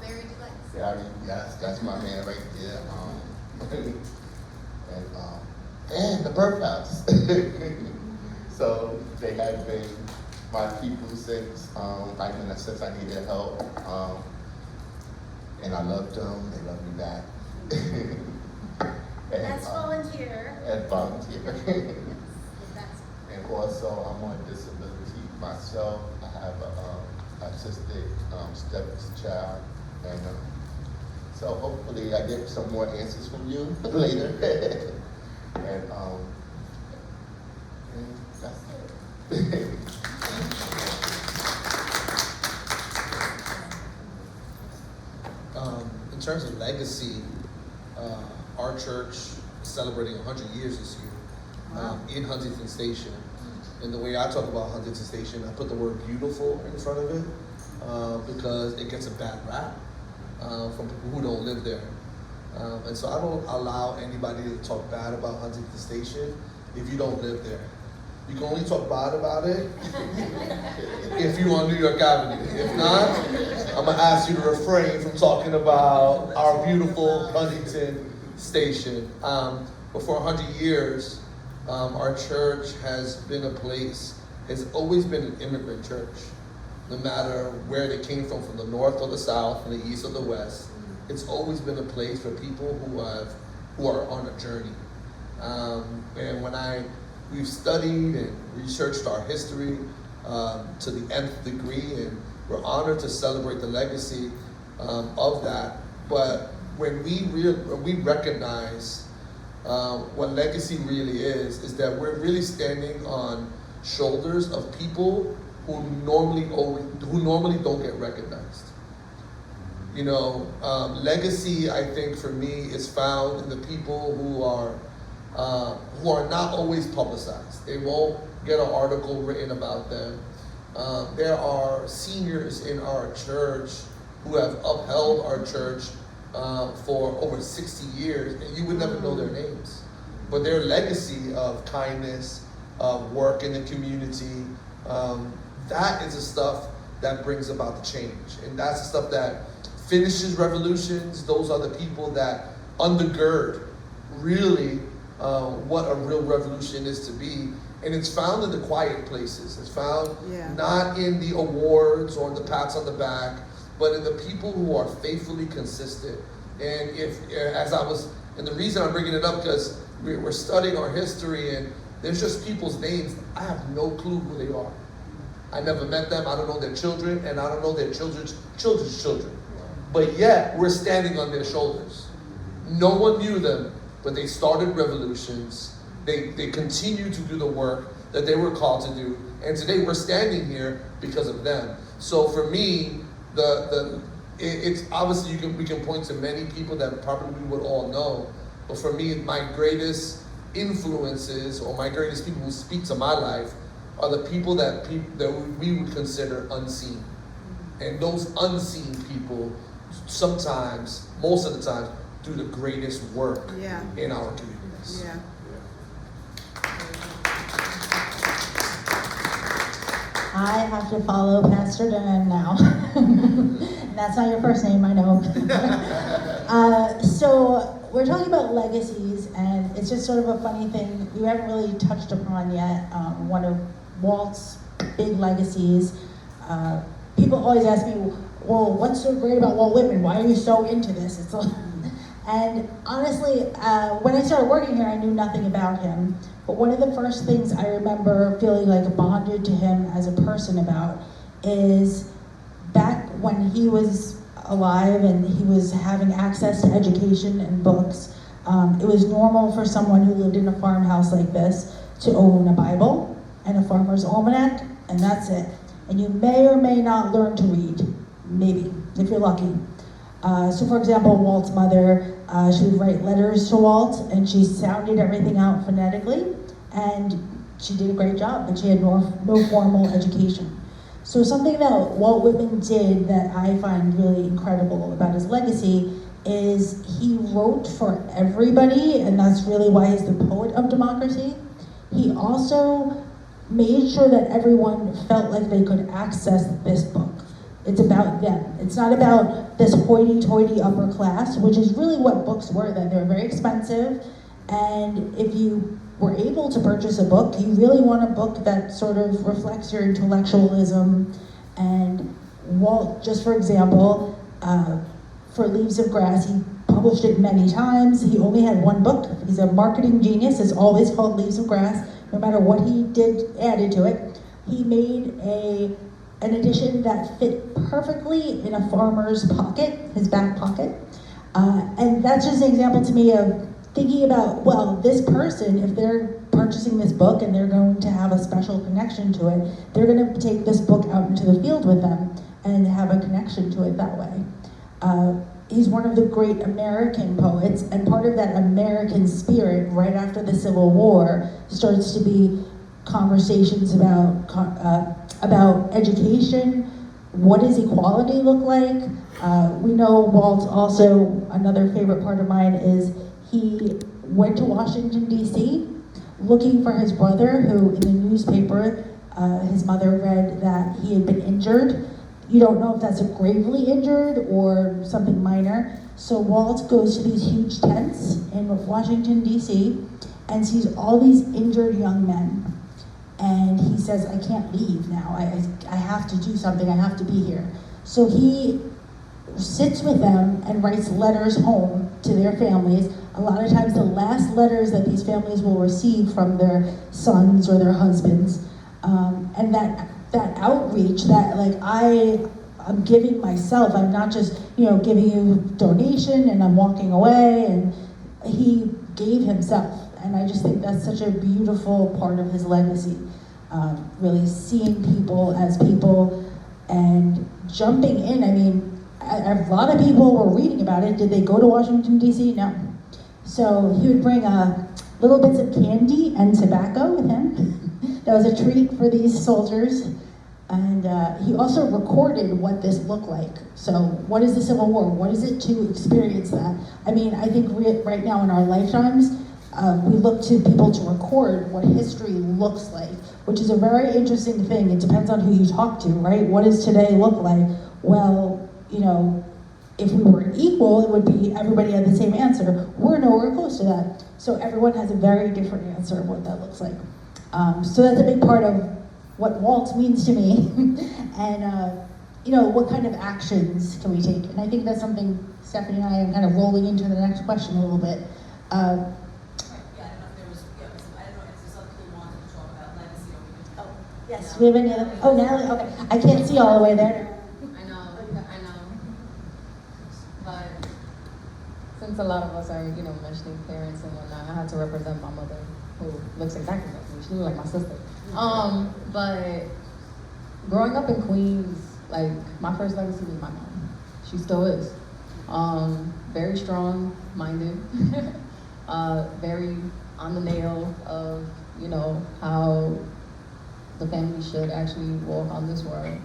very delightful. Gary, yes, that's my man right there. And the birth house. So they have been my people since since I needed help. And I loved them, they loved me back. That's volunteer. And volunteer. That's And also I'm on disability myself. I have a autistic stepchild. And so hopefully I get some more answers from you later. and that's it. In terms of legacy, our church is celebrating 100 years this year in Huntington Station. And the way I talk about Huntington Station, I put the word beautiful in front of it because it gets a bad rap from people who don't live there. And so I don't allow anybody to talk bad about Huntington Station if you don't live there. You can only talk bad about it if you're on New York Avenue. If not, I'm gonna ask you to refrain from talking about our beautiful Huntington Station. But for 100 years, our church has been a place, it's always been an immigrant church. No matter where they came from the north or the south, from the east or the west, it's always been a place for people who are on a journey. And we've studied and researched our history to the nth degree, and we're honored to celebrate the legacy of that. But when we recognize what legacy really is that we're really standing on shoulders of people who normally don't get recognized. Legacy, I think, for me, is found in the people who are not always publicized. They won't get an article written about them. There are seniors in our church who have upheld our church for over 60 years, and you would never know their names. But their legacy of kindness, of work in the community, that is the stuff that brings about the change. And that's the stuff that finishes revolutions. Those are the people that undergird, really, what a real revolution is to be. And it's found in the quiet places. It's found not in the awards or the pats on the back, but in the people who are faithfully consistent. And and the reason I'm bringing it up, because we're studying our history, and there's just people's names. I have no clue who they are. I never met them. I don't know their children, and I don't know their children's children. But yet, we're standing on their shoulders. No one knew them, but they started revolutions. They continue to do the work that they were called to do. And today we're standing here because of them. So for me, it's obviously we can point to many people that probably we would all know. But for me, my greatest influences, or my greatest people who speak to my life, are the people that we would consider unseen. And those unseen people sometimes, most of the time, do the greatest work in our communities. Yeah. I have to follow Pastor Dan now. That's not your first name, I know. So we're talking about legacies, and it's just sort of a funny thing. We haven't really touched upon yet one of Walt's big legacies. People always ask me, well, what's so great about Walt Whitman? Why are you so into this? And honestly, when I started working here, I knew nothing about him. But one of the first things I remember feeling like bonded to him as a person about is back when he was alive and he was having access to education and books. It was normal for someone who lived in a farmhouse like this to own a Bible and a farmer's almanac, and that's it. And you may or may not learn to read, maybe, if you're lucky. So for example, Walt's mother, she would write letters to Walt, and she sounded everything out phonetically, and she did a great job, but she had no formal education. So something that Walt Whitman did that I find really incredible about his legacy is he wrote for everybody, and that's really why he's the poet of democracy. He also made sure that everyone felt like they could access this book. It's about them. It's not about this hoity-toity upper class, which is really what books were then. They were very expensive, and if you were able to purchase a book, you really want a book that sort of reflects your intellectualism. And Walt, just for example, for Leaves of Grass, he published it many times. He only had one book. He's a marketing genius. It's always called Leaves of Grass. No matter what he added to it, he made an edition that fit perfectly in a farmer's pocket, his back pocket. And that's just an example to me of thinking about, well, this person, if they're purchasing this book and they're going to have a special connection to it, they're going to take this book out into the field with them and have a connection to it that way. He's one of the great American poets, and part of that American spirit right after the Civil War starts to be conversations about education. What does equality look like? We know Walt also, another favorite part of mine is he went to Washington, D.C. looking for his brother, who in the newspaper, his mother read that he had been injured. You don't know if that's a gravely injured or something minor. So Walt goes to these huge tents in Washington, D.C. and sees all these injured young men. And he says, I can't leave now. I have to do something. I have to be here. So he sits with them and writes letters home to their families. A lot of times the last letters that these families will receive from their sons or their husbands. And that outreach, that like I'm giving myself, I'm not just, giving you donation and I'm walking away, and he gave himself. And I just think that's such a beautiful part of his legacy. Really seeing people as people and jumping in. I mean, a lot of people were reading about it. Did they go to Washington, D.C.? No. So he would bring little bits of candy and tobacco with him. That was a treat for these soldiers. And he also recorded what this looked like. So what is the Civil War? What is it to experience that? I mean, I think right now in our lifetimes, we look to people to record what history looks like, which is a very interesting thing. It depends on who you talk to, right? What does today look like? Well, if we were equal, it would be everybody had the same answer. We're nowhere close to that. So everyone has a very different answer of what that looks like. So that's a big part of what Walt means to me. And what kind of actions can we take? And I think that's something Stephanie and I are kind of rolling into the next question a little bit. Yeah, I don't know if there was, I don't know if there's something you wanted to talk about legacy or we can. Yes, we have any other, Natalie, okay. I can't see all the way there. I know. But since a lot of us are, mentioning parents and whatnot, I had to represent my mother, who looks exactly like me. She looks like my sister. But growing up in Queens, like, my first legacy was my mom. She still is. Very strong-minded, very on the nail of, how the family should actually walk on this world.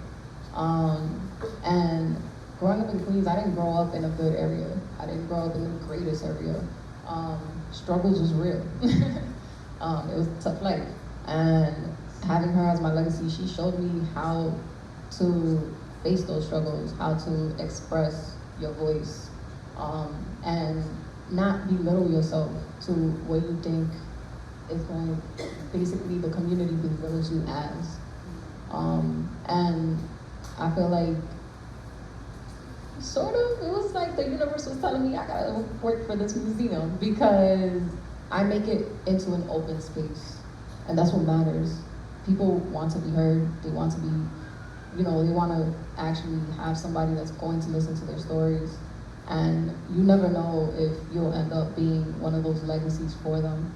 And growing up in Queens, I didn't grow up in a good area. I didn't grow up in the greatest area. Struggles was real. It was a tough life. And having her as my legacy, she showed me how to face those struggles, how to express your voice, and not belittle yourself to what you think is going to, basically the community belittles you as. And I feel like, sort of, it was like the universe was telling me I gotta work for this museum because I make it into an open space. And that's what matters. People want to be heard, they want to be, they want to actually have somebody that's going to listen to their stories. And you never know if you'll end up being one of those legacies for them.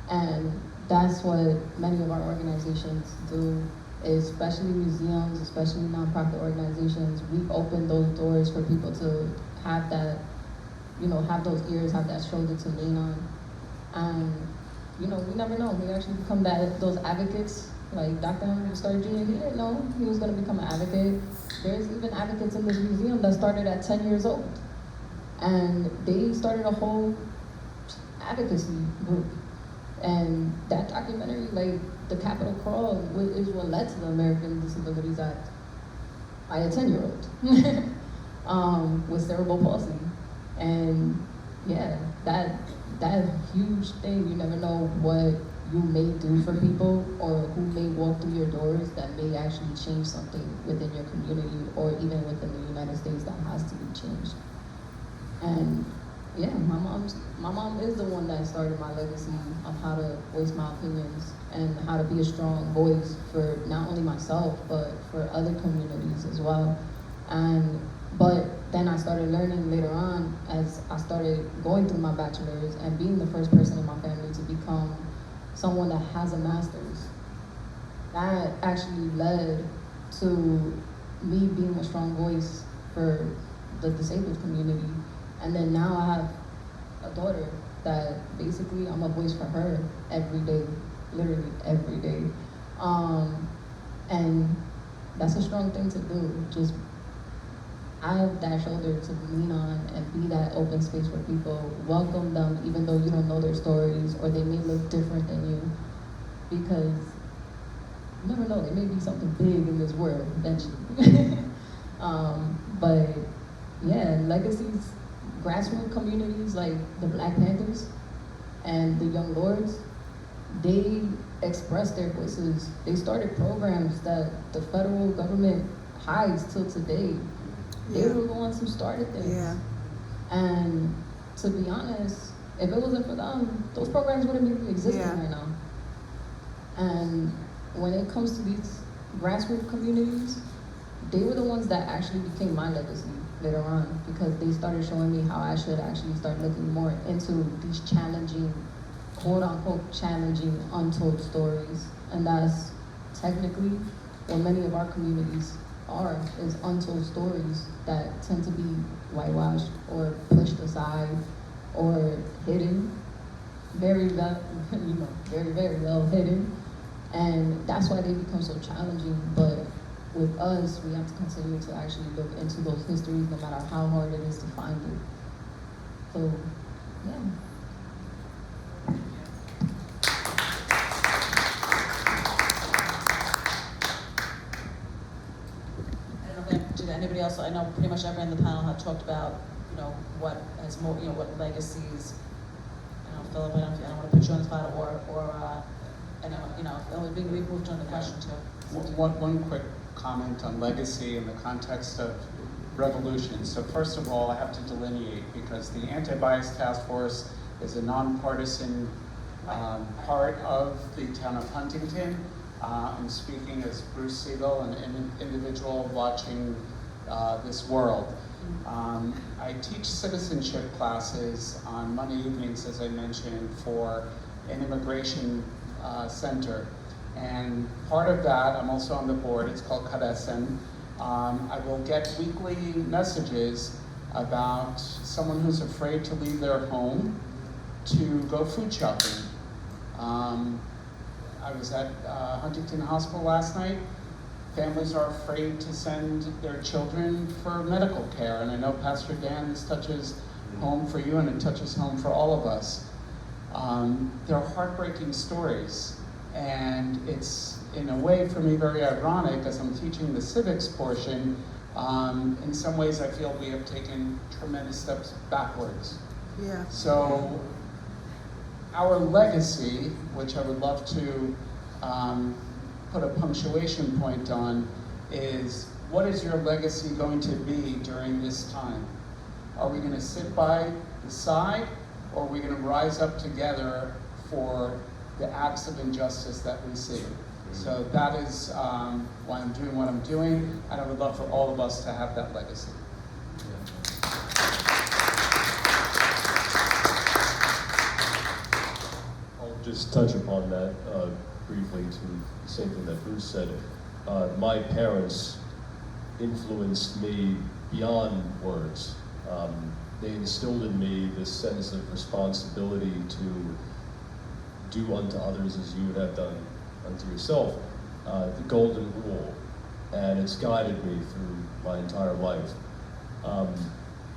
And that's what many of our organizations do, especially museums, especially nonprofit organizations. We open those doors for people to have that, have those ears, have that shoulder to lean on. And, we never know. We actually become those advocates. Like Dr. Henry started Jr., he didn't know he was going to become an advocate. There's even advocates in this museum that started at 10 years old. And they started a whole advocacy group. And that documentary, like The Capitol Crawl, is what led to the American Disabilities Act by a 10-year-old with cerebral palsy. And yeah, that huge thing, you never know what you may do for people or who may walk through your doors that may actually change something within your community or even within the United States that has to be changed. And yeah, my mom is the one that started my legacy of how to voice my opinions and how to be a strong voice for not only myself, but for other communities as well. But then I started learning later on as I started going through my bachelor's and being the first person in my family to become someone that has a master's. That actually led to me being a strong voice for the disabled community. And then now I have a daughter that basically I'm a voice for her every day, literally every day. And that's a strong thing to do. Just have that shoulder to lean on and be that open space for people. Welcome them even though you don't know their stories or they may look different than you. Because you never know, there may be something big in this world eventually. But yeah, legacies, grassroots communities like the Black Panthers and the Young Lords, they expressed their voices. They started programs that the federal government hides till today. They were the ones who started things. Yeah. And to be honest, if it wasn't for them, those programs wouldn't be existing right now. And when it comes to these grassroots communities, they were the ones that actually became my legacy later on because they started showing me how I should actually start looking more into these challenging, quote unquote challenging, untold stories. And that's technically what many of our communities is untold stories that tend to be whitewashed or pushed aside or hidden, very well hidden. And that's why they become so challenging. But with us, we have to continue to actually look into those histories no matter how hard it is to find it. So, yeah. Did anybody else also, I know pretty much everyone in the panel have talked about, what has more, what legacies, Philip, I don't want to put you on the spot, or anyone, we moved on the question too. One quick comment on legacy in the context of revolution. So first of all, I have to delineate, because the Anti-Bias Task Force is a nonpartisan part of the town of Huntington. I'm speaking as Bruce Siegel, an individual watching this world. I teach citizenship classes on Monday evenings, as I mentioned, for an immigration center. And part of that, I'm also on the board, it's called Kadesen. I will get weekly messages about someone who's afraid to leave their home to go food shopping. I was at Huntington Hospital last night. Families are afraid to send their children for medical care. And I know Pastor Dan, this touches home for you and it touches home for all of us. They're heartbreaking stories. And it's, in a way, for me, very ironic as I'm teaching the civics portion. In some ways, I feel we have taken tremendous steps backwards. Yeah. So, our legacy, which I would love to put a punctuation point on, is what is your legacy going to be during this time? Are we going to sit by the side, or are we going to rise up together for the acts of injustice that we see? So that is why I'm doing what I'm doing, and I would love for all of us to have that legacy. I'll just touch upon that briefly to the same thing that Bruce said. My parents influenced me beyond words. They instilled in me this sense of responsibility to do unto others as you would have done unto yourself, the golden rule, and it's guided me through my entire life.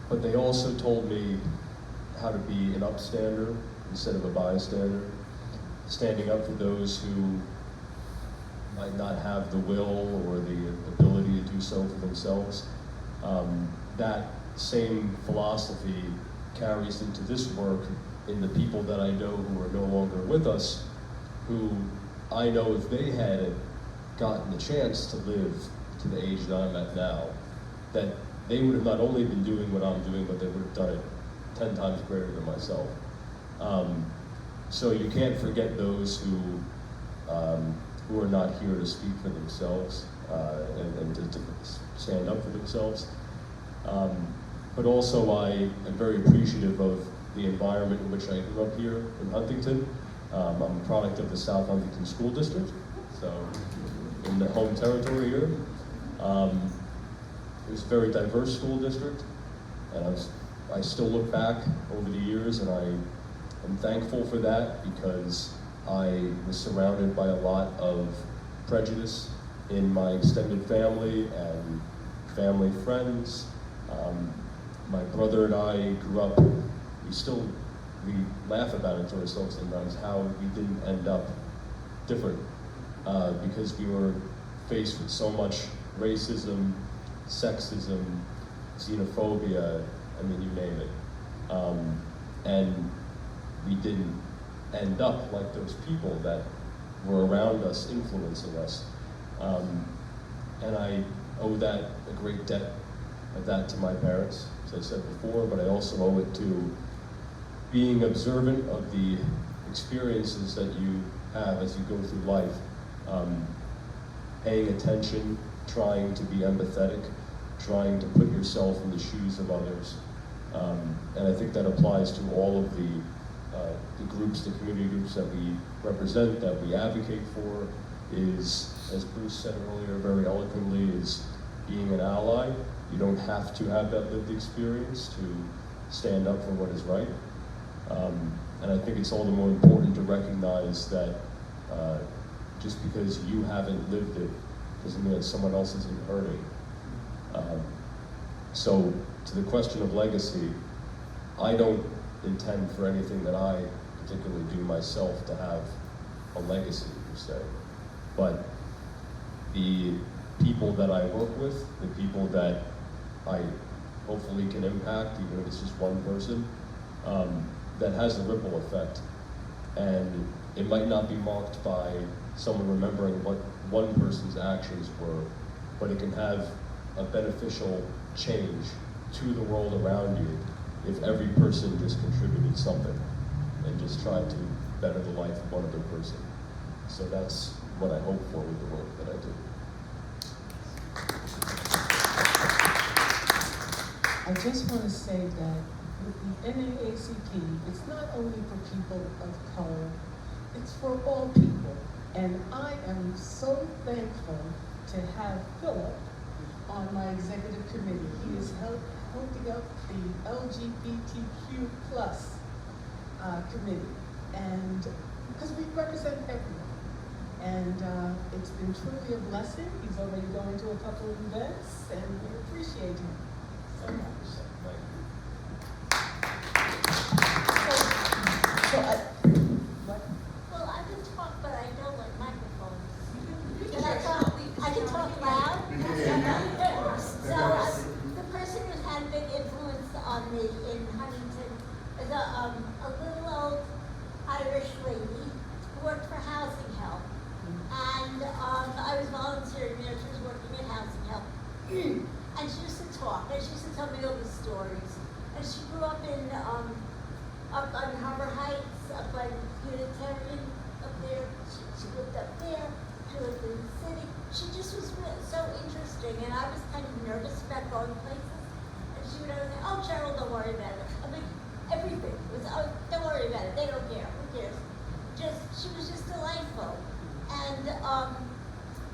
But they also told me how to be an upstander instead of a bystander, standing up for those who might not have the will or the ability to do so for themselves. That same philosophy carries into this work in the people that I know who are no longer with us, who I know if they had gotten the chance to live to the age that I'm at now, that they would have not only been doing what I'm doing, but they would have done it 10 times greater than myself. So you can't forget those who are not here to speak for themselves and to stand up for themselves. But also I am very appreciative of the environment in which I grew up here in Huntington. I'm a product of the South Huntington School District, so in the home territory here. It was a very diverse school district, and I still look back over the years and I am thankful for that, because I was surrounded by a lot of prejudice in my extended family and family friends. My brother and I grew up, we laugh about it to ourselves sometimes, how we didn't end up different, because we were faced with so much racism, sexism, xenophobia, I mean, you name it. And we didn't end up like those people that were around us, influencing us. And I owe that a great debt of that to my parents, as I said before, but I also owe it to being observant of the experiences that you have as you go through life, paying attention, trying to be empathetic, trying to put yourself in the shoes of others. And I think that applies to all of the groups, the community groups that we represent, that we advocate for, is, as Bruce said earlier very eloquently, is being an ally. You don't have to have that lived experience to stand up for what is right. And I think it's all the more important to recognize that just because you haven't lived it doesn't mean that someone else isn't hurting. So to the question of legacy, I don't intend for anything that I particularly do myself to have a legacy, per se. But the people that I work with, the people that I hopefully can impact, even if it's just one person, that has a ripple effect. And it might not be marked by someone remembering what one person's actions were, but it can have a beneficial change to the world around you if every person just contributed something and just tried to better the life of one other person. So that's what I hope for with the work that I do. I just want to say that with the NAACP, it's not only for people of color, it's for all people. And I am so thankful to have Philip on my executive committee. He is helping up the LGBTQ plus committee, and because we represent everyone. And it's been truly a blessing. He's already going to a couple of events, and we appreciate him so much. What? Well, I can talk, but I don't like microphones. Can I talk? I can talk loud. So the person who's had a big influence on me in Huntington is a little old Irish lady who worked for Housing Help. And I was volunteering there. She was working at Housing Help. And she used to talk, and she used to tell me all the stories. And she grew up in up on Harbor Heights, up by Unitarian, up there. She lived up there. She lived in the city. She just was really so interesting, and I was kind of nervous about going places. And she would always say, "Oh, Cheryl, don't worry about it." I mean, everything was, "Oh, don't worry about it. They don't care. Who cares?" She was just delightful. And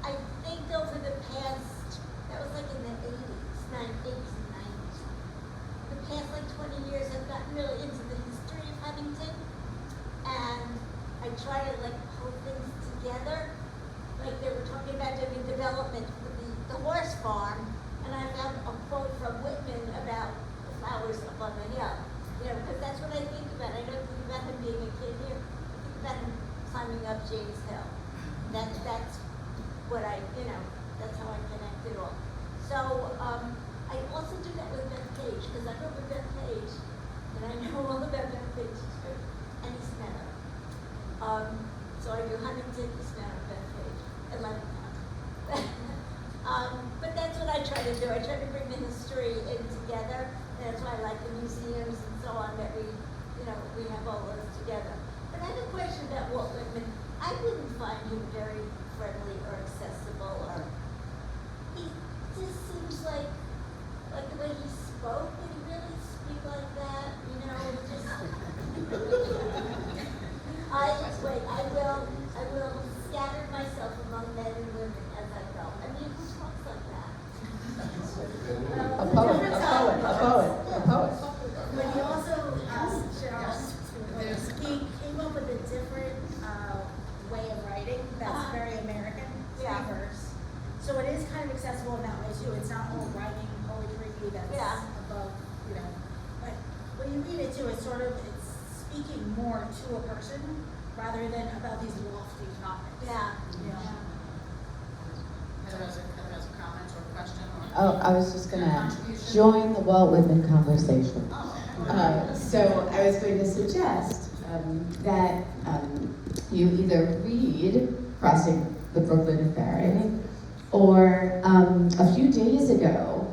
I think over the past, that was like in the 80s and 90s. The past like 20 years, I've gotten really into the history of Huntington, and I try to like pull things together. Like they were talking about doing development for the horse farm, and I found a quote from Whitman about the flowers up on the hill. You know, because that's what I think about. I don't think about him being a kid here. I think about him climbing up James Hill. That's what that's how I connect it all. So I also do that with Beth Page, because I grew up with Beth Page, and I know all about Beth Page and East Meadow. So I do Huntington, East Meadow, Beth Page, and Levittown. But that's what I try to do. I try to bring the history in together, and that's why I like the museums and so on, that we have all those together. But I have a question about Walt Whitman. I wouldn't find him very friendly or accessible, or he just seems like the way he spoke. Did he really speak like that? I will scatter myself among men and women as I go. I mean, who talks like that? A poet. But he also, Cheryl, he came up with a different way of writing that's very American. Yeah. Verse. So it is kind of accessible in that way too. It's not all writing poetry that's above, But when you read it too, it's speaking more to a person rather than about these lofty topics. Yeah. Heather has a comment or a question? Oh, I was just gonna join the Walt Whitman conversation. So I was going to suggest that you either read Crossing the Brooklyn Ferry, or a few days ago,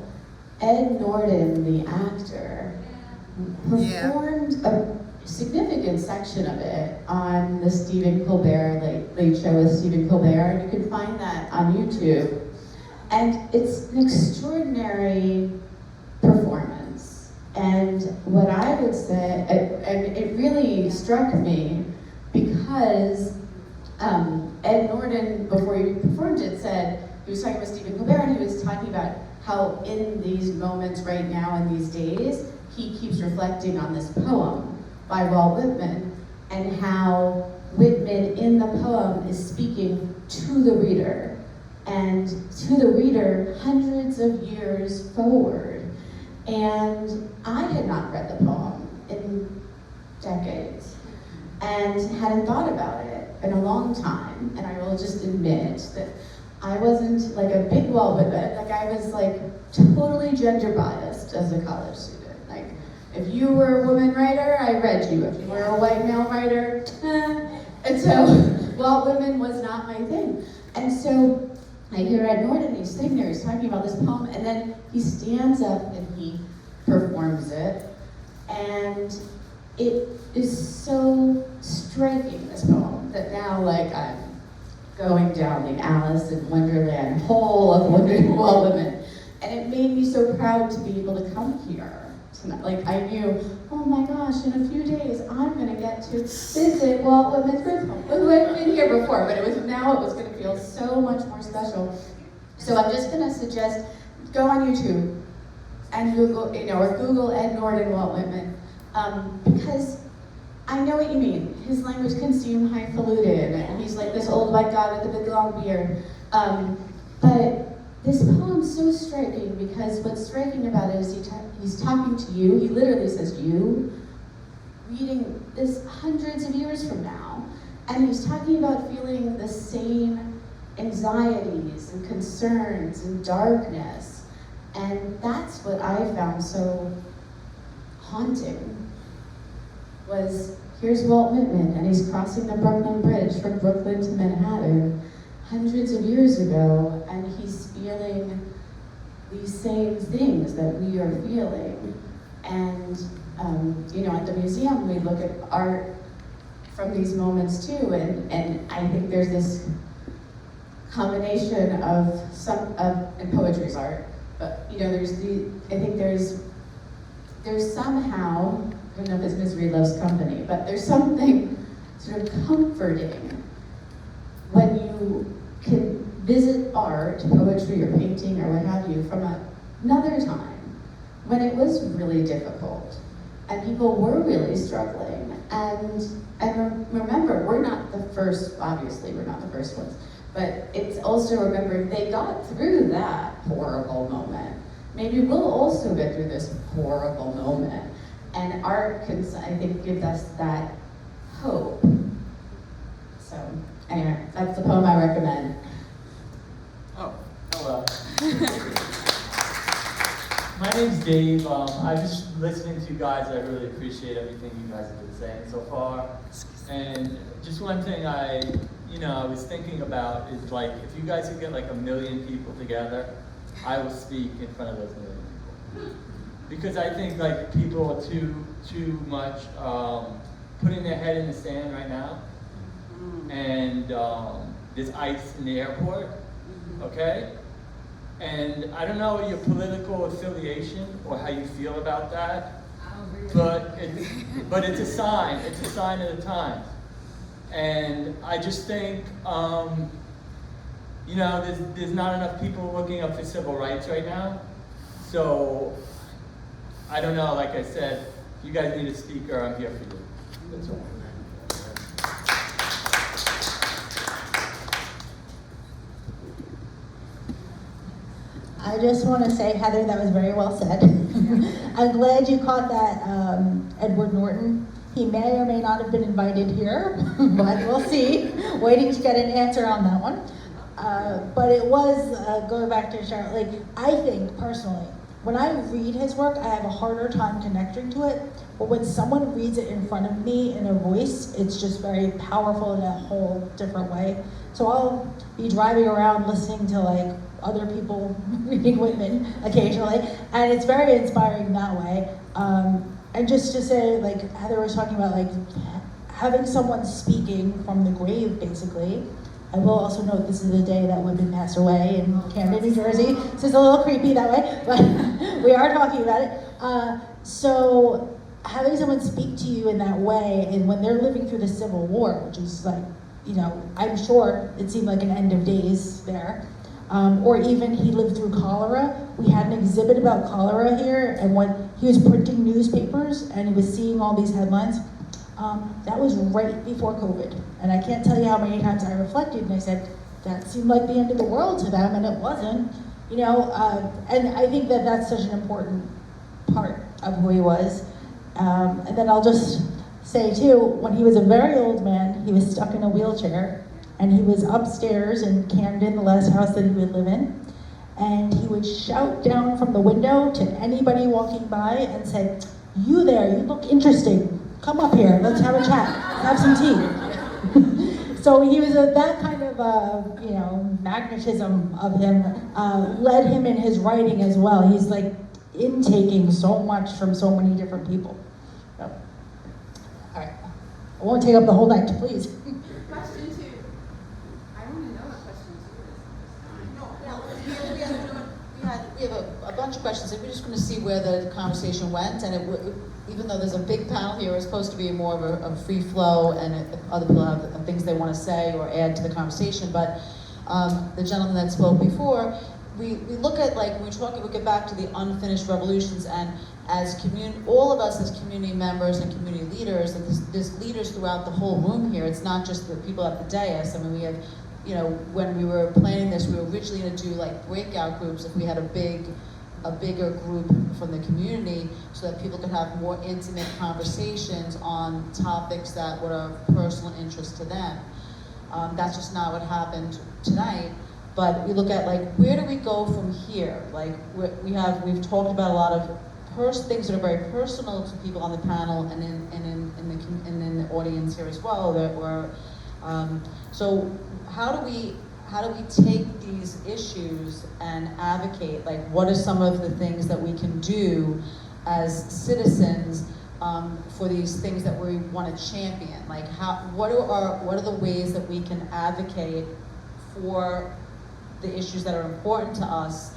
Ed Norton, the actor, performed a significant section of it on the Stephen Colbert Late Show with Stephen Colbert, and you can find that on YouTube. And it's an extraordinary performance. And what I would say, and it really struck me because Ed Norton, before he performed it, said, he was talking with Stephen Colbert, and he was talking about how in these moments right now, in these days, he keeps reflecting on this poem by Walt Whitman, and how Whitman in the poem is speaking to the reader, and to the reader hundreds of years forward. And I had not read the poem in decades, and hadn't thought about it in a long time, and I will just admit that I wasn't like a big Walt Whitman, like I was like totally gender biased as a college student. Like if you were a woman writer, I read you. If you were a white male writer, And so Walt Whitman was not my thing. And so I hear Ed Norton, he's sitting there, he's talking about this poem, and then he stands up and he performs it. And it is so striking, this poem, that now like I'm going down the Alice in Wonderland hole of Walt Whitman. And it made me so proud to be able to come here tonight. Like I knew, oh my gosh, in a few days I'm gonna get to visit Walt Whitman's birth home. Who had been here before, but it was gonna feel so much more special. So I'm just gonna suggest, go on YouTube and Google, or Google Ed Norton Walt Whitman. Because I know what you mean. His language can seem highfalutin, and he's like this old white guy with a big long beard. But this poem's so striking because what's striking about it is he's talking to you. He literally says you, reading this hundreds of years from now, and he's talking about feeling the same anxieties and concerns and darkness. And that's what I found so haunting. Was here's Walt Whitman, and he's crossing the Brooklyn Bridge from Brooklyn to Manhattan hundreds of years ago, and he's feeling these same things that we are feeling. And at the museum we look at art from these moments too, and I think there's this combination of and poetry's art, but there's somehow, I don't know if it's misery loves company, but there's something sort of comforting when you can visit art, poetry or painting or what have you from another time when it was really difficult and people were really struggling. And remember, we're not the first, obviously we're not the first ones, but it's also remembering they got through that horrible moment. Maybe we'll also get through this horrible moment. And art can, I think, give us that hope. So, anyway, that's the poem I recommend. Oh, hello. My name's Dave. I just listening to you guys. I really appreciate everything you guys have been saying so far. And just one thing I was thinking about is like, if you guys could get like 1 million people together, I will speak in front of those 1 million people. Because I think like people are too much putting their head in the sand right now. And there's ICE in the airport, okay? And I don't know your political affiliation or how you feel about that, but it's a sign. It's a sign of the times. And I just think, there's not enough people looking up for civil rights right now. So I don't know, like I said, if you guys need a speaker, I'm here for you. That's all. I just want to say, Heather, that was very well said. I'm glad you caught that, Edward Norton. He may or may not have been invited here, but we'll see. Waiting to get an answer on that one. But it was, going back to Charlotte, like, I think, personally, when I read his work, I have a harder time connecting to it. But when someone reads it in front of me in a voice, it's just very powerful in a whole different way. So I'll be driving around listening to like other people reading Whitman occasionally, and it's very inspiring that way. And just to say, like Heather was talking about, like having someone speaking from the grave, basically. I will also note this is the day that Whitman passed away in Camden, New Jersey. So it's a little creepy that way, but we are talking about it. So having someone speak to you in that way, and when they're living through the Civil War, which is like, I'm sure it seemed like an end of days there. Or even he lived through cholera. We had an exhibit about cholera here, and when he was printing newspapers and he was seeing all these headlines, that was right before COVID. And I can't tell you how many times I reflected and I said, that seemed like the end of the world to them, and it wasn't. And I think that that's such an important part of who he was. And then I'll just say too, when he was a very old man, he was stuck in a wheelchair, and he was upstairs in Camden, the last house that he would live in, and he would shout down from the window to anybody walking by and say, "You there, you look interesting. Come up here, let's have a chat, have some tea." So he was that kind of, magnetism of him led him in his writing as well. He's like intaking so much from so many different people. So, all right, I won't take up the whole night, please. Question two. I want to know what question two is. We have a bunch of questions, and we're just going to see where the conversation went. And even though there's a big panel here, it's supposed to be more of a free flow, and if other people have things they want to say or add to the conversation. But the gentleman that spoke before, we look at, like, when we're talking, we get back to the unfinished revolutions, and as all of us as community members and community leaders, and there's leaders throughout the whole room here. It's not just the people at the dais. I mean, we have, when we were planning this, we were originally going to do like breakout groups if we had a bigger group from the community, so that people could have more intimate conversations on topics that were of personal interest to them. That's just not what happened tonight. But we look at, like, where do we go from here? Like, we've talked about a lot of things that are very personal to people on the panel and in the audience here as well. So how do we take these issues and advocate? Like, what are some of the things that we can do as citizens for these things that we want to champion? Like, what are the ways that we can advocate for the issues that are important to us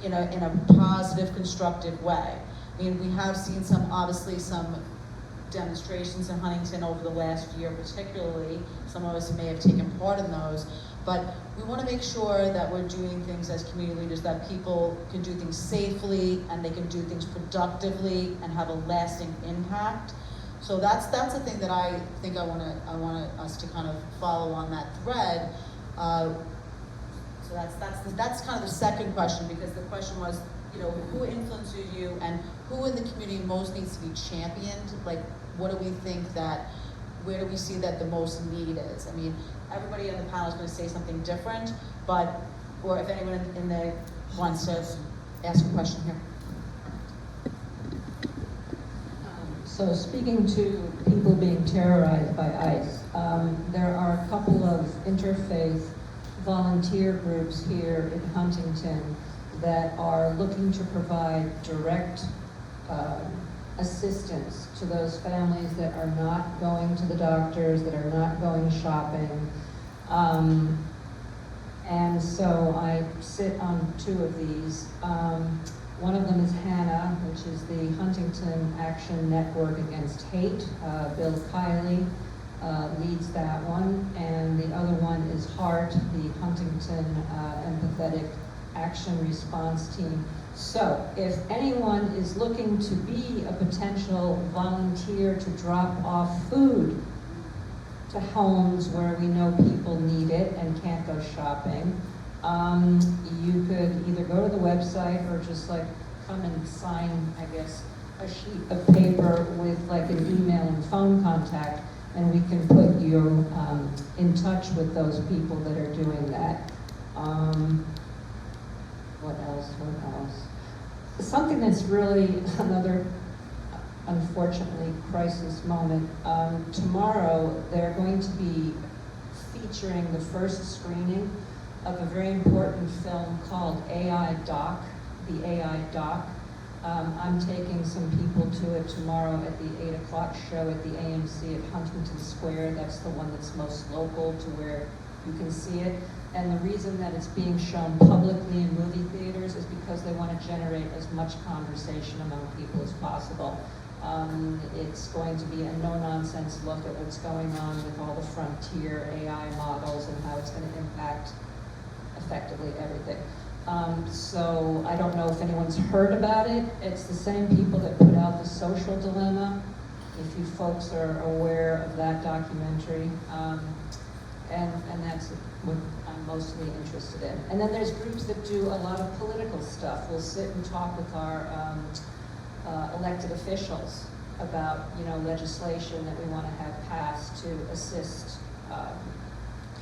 in a positive, constructive way? I mean, we have seen obviously some demonstrations in Huntington over the last year particularly. Some of us may have taken part in those, but we want to make sure that we're doing things as community leaders, that people can do things safely and they can do things productively and have a lasting impact. So that's the thing that I think I want us to kind of follow on that thread. So that's kind of the second question, because the question was, who influences you and who in the community most needs to be championed? Like, what do we think where do we see that the most need is? I mean, everybody on the panel is going to say something different, or if anyone in the wants to ask a question here. So speaking to people being terrorized by ICE, there are a couple of interfaith volunteer groups here in Huntington that are looking to provide direct assistance to those families that are not going to the doctors, that are not going shopping. And so I sit on two of these. One of them is Hannah, which is the Huntington Action Network Against Hate. Bill Kiley leads that one. And the other one is HEART, the Huntington Empathetic Action Response Team. So if anyone is looking to be a potential volunteer to drop off food to homes where we know people need it and can't go shopping, you could either go to the website or just like come and sign, I guess, a sheet of paper with like an email and phone contact, and we can put you in touch with those people that are doing that. What else? Something that's really another, unfortunately, crisis moment. Tomorrow, they're going to be featuring the first screening of a very important film called AI Doc, the AI Doc. I'm taking some people to it tomorrow at the 8 o'clock show at the AMC at Huntington Square. That's the one that's most local to where you can see it. And the reason that it's being shown publicly in movie theaters is because they want to generate as much conversation among people as possible. It's going to be a no-nonsense look at what's going on with all the frontier AI models and how it's going to impact effectively everything. So I don't know if anyone's heard about it. It's the same people that put out The Social Dilemma, if you folks are aware of that documentary. And that's what I'm mostly interested in. And then there's groups that do a lot of political stuff. We'll sit and talk with our elected officials about, legislation that we want to have passed to assist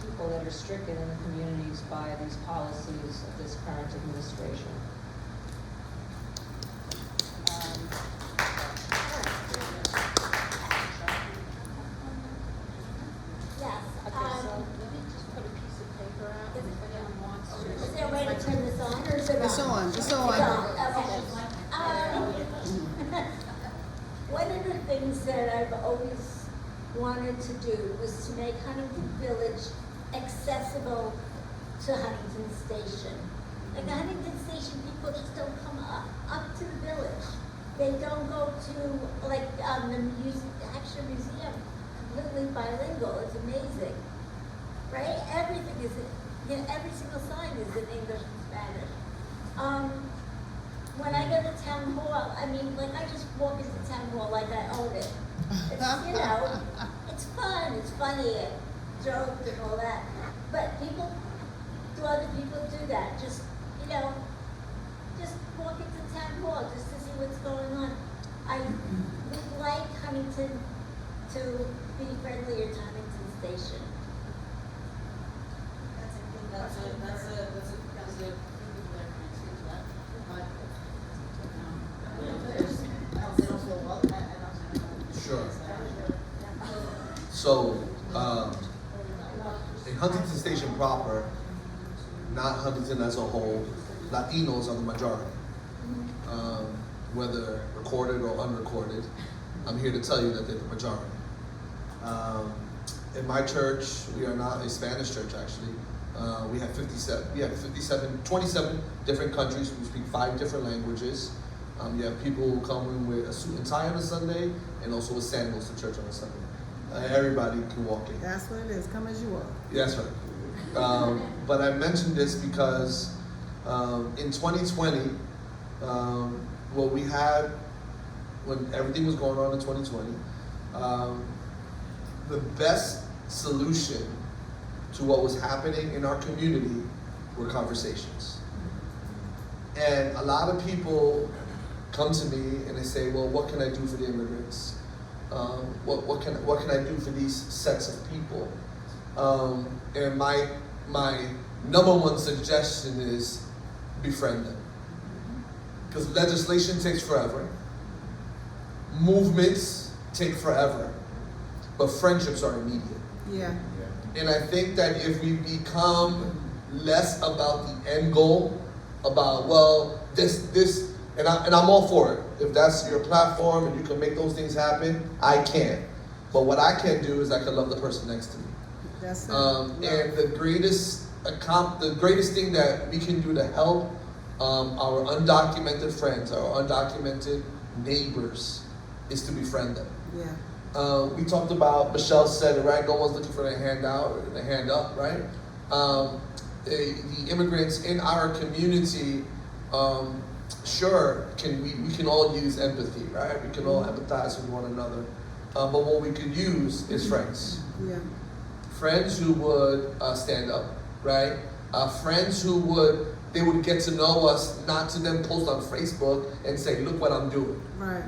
people that are stricken in the communities by these policies of this current administration. Yes. Okay, so let me just put a piece of paper out, and if anyone wants to. Is there a way to turn this on, or is it on? It's on, it's on. Okay. One of the things that I've always wanted to do was to make Huntington Village accessible to Huntington Station. Like Huntington Station, people just don't come up to the village. They don't go to, like, the Action Museum, completely bilingual, it's amazing. Right? Everything is, every single sign is in English and Spanish. When I go to town hall, I mean, like, I just walk into town hall like I own it. It's, it's fun, it's funny, and jokes and all that. But other people do that? Just walk into town hall just to see what's going on. I would like Huntington to be friendlier to Huntington Station. That's a Sure. So, in Huntington Station proper, not Huntington as a whole, Latinos are the majority. Whether recorded or unrecorded, I'm here to tell you that they're the majority. In my church, we are not a Spanish church actually. We have 27 different countries. We speak 5 different languages. You have people who come in with a suit and tie on a Sunday, and also with sandals to church on a Sunday. Everybody can walk in. That's what it is, come as you are. Yeah, that's right. But I mentioned this because in 2020, what we had when everything was going on in 2020, the best solution to what was happening in our community were conversations. And a lot of people come to me and they say, well, what can I do for the immigrants? What can I do for these sets of people? And my number one suggestion is befriend them. Because legislation takes forever. Movements take forever. But friendships are immediate. Yeah. And I think that if we become less about the end goal, about, well, this, and I'm all for it. If that's your platform and you can make those things happen, I can. But what I can do is I can love the person next to me. That's it. And the greatest thing that we can do to help our undocumented friends, our undocumented neighbors, is to befriend them. Yeah. We talked about, Michelle said it, right? No one's looking for the handout or the hand up, right? The immigrants in our community, sure, we can all use empathy, right? We can all empathize with one another. But what we could use is friends. Yeah. Friends who would stand up, right? Friends who would get to know us, not to then post on Facebook and say, look what I'm doing. Right.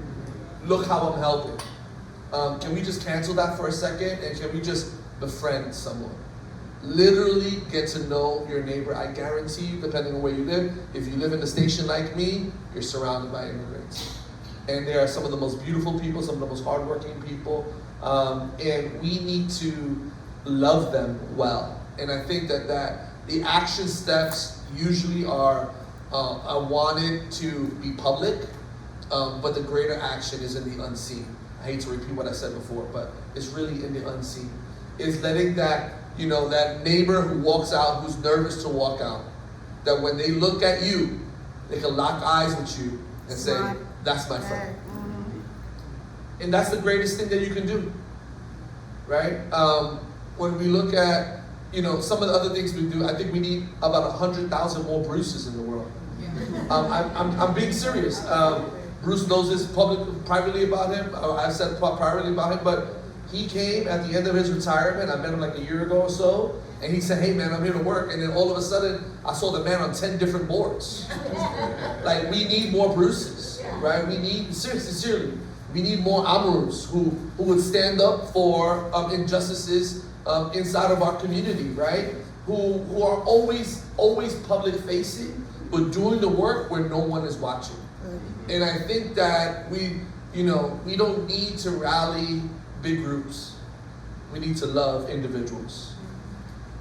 Look how I'm helping. Can we just cancel that for a second and can we just befriend someone? Literally get to know your neighbor. I guarantee you, depending on where you live, if you live in the station like me, you're surrounded by immigrants. And they are some of the most beautiful people, some of the most hardworking people. And we need to love them well. And I think that the action steps usually are wanted to be public, but the greater action is in the unseen. I hate to repeat what I said before, but it's really in the unseen. It's letting that neighbor who walks out, who's nervous to walk out, that when they look at you, they can lock eyes with you and say, that's my friend. Mm-hmm. And that's the greatest thing that you can do, right? When we look at, some of the other things we do, I think we need about 100,000 more Bruces in the world. I'm being serious. Bruce knows this privately about him. I've said privately about him, but he came at the end of his retirement. I met him like a year ago or so, and he said, hey man, I'm here to work. And then all of a sudden, I saw the man on 10 different boards. Like, we need more Bruces, right? We need, sincerely. We need more Amarus who would stand up for injustices inside of our community, right? Who are always public facing, but doing the work where no one is watching. And I think that we don't need to rally big groups. We need to love individuals.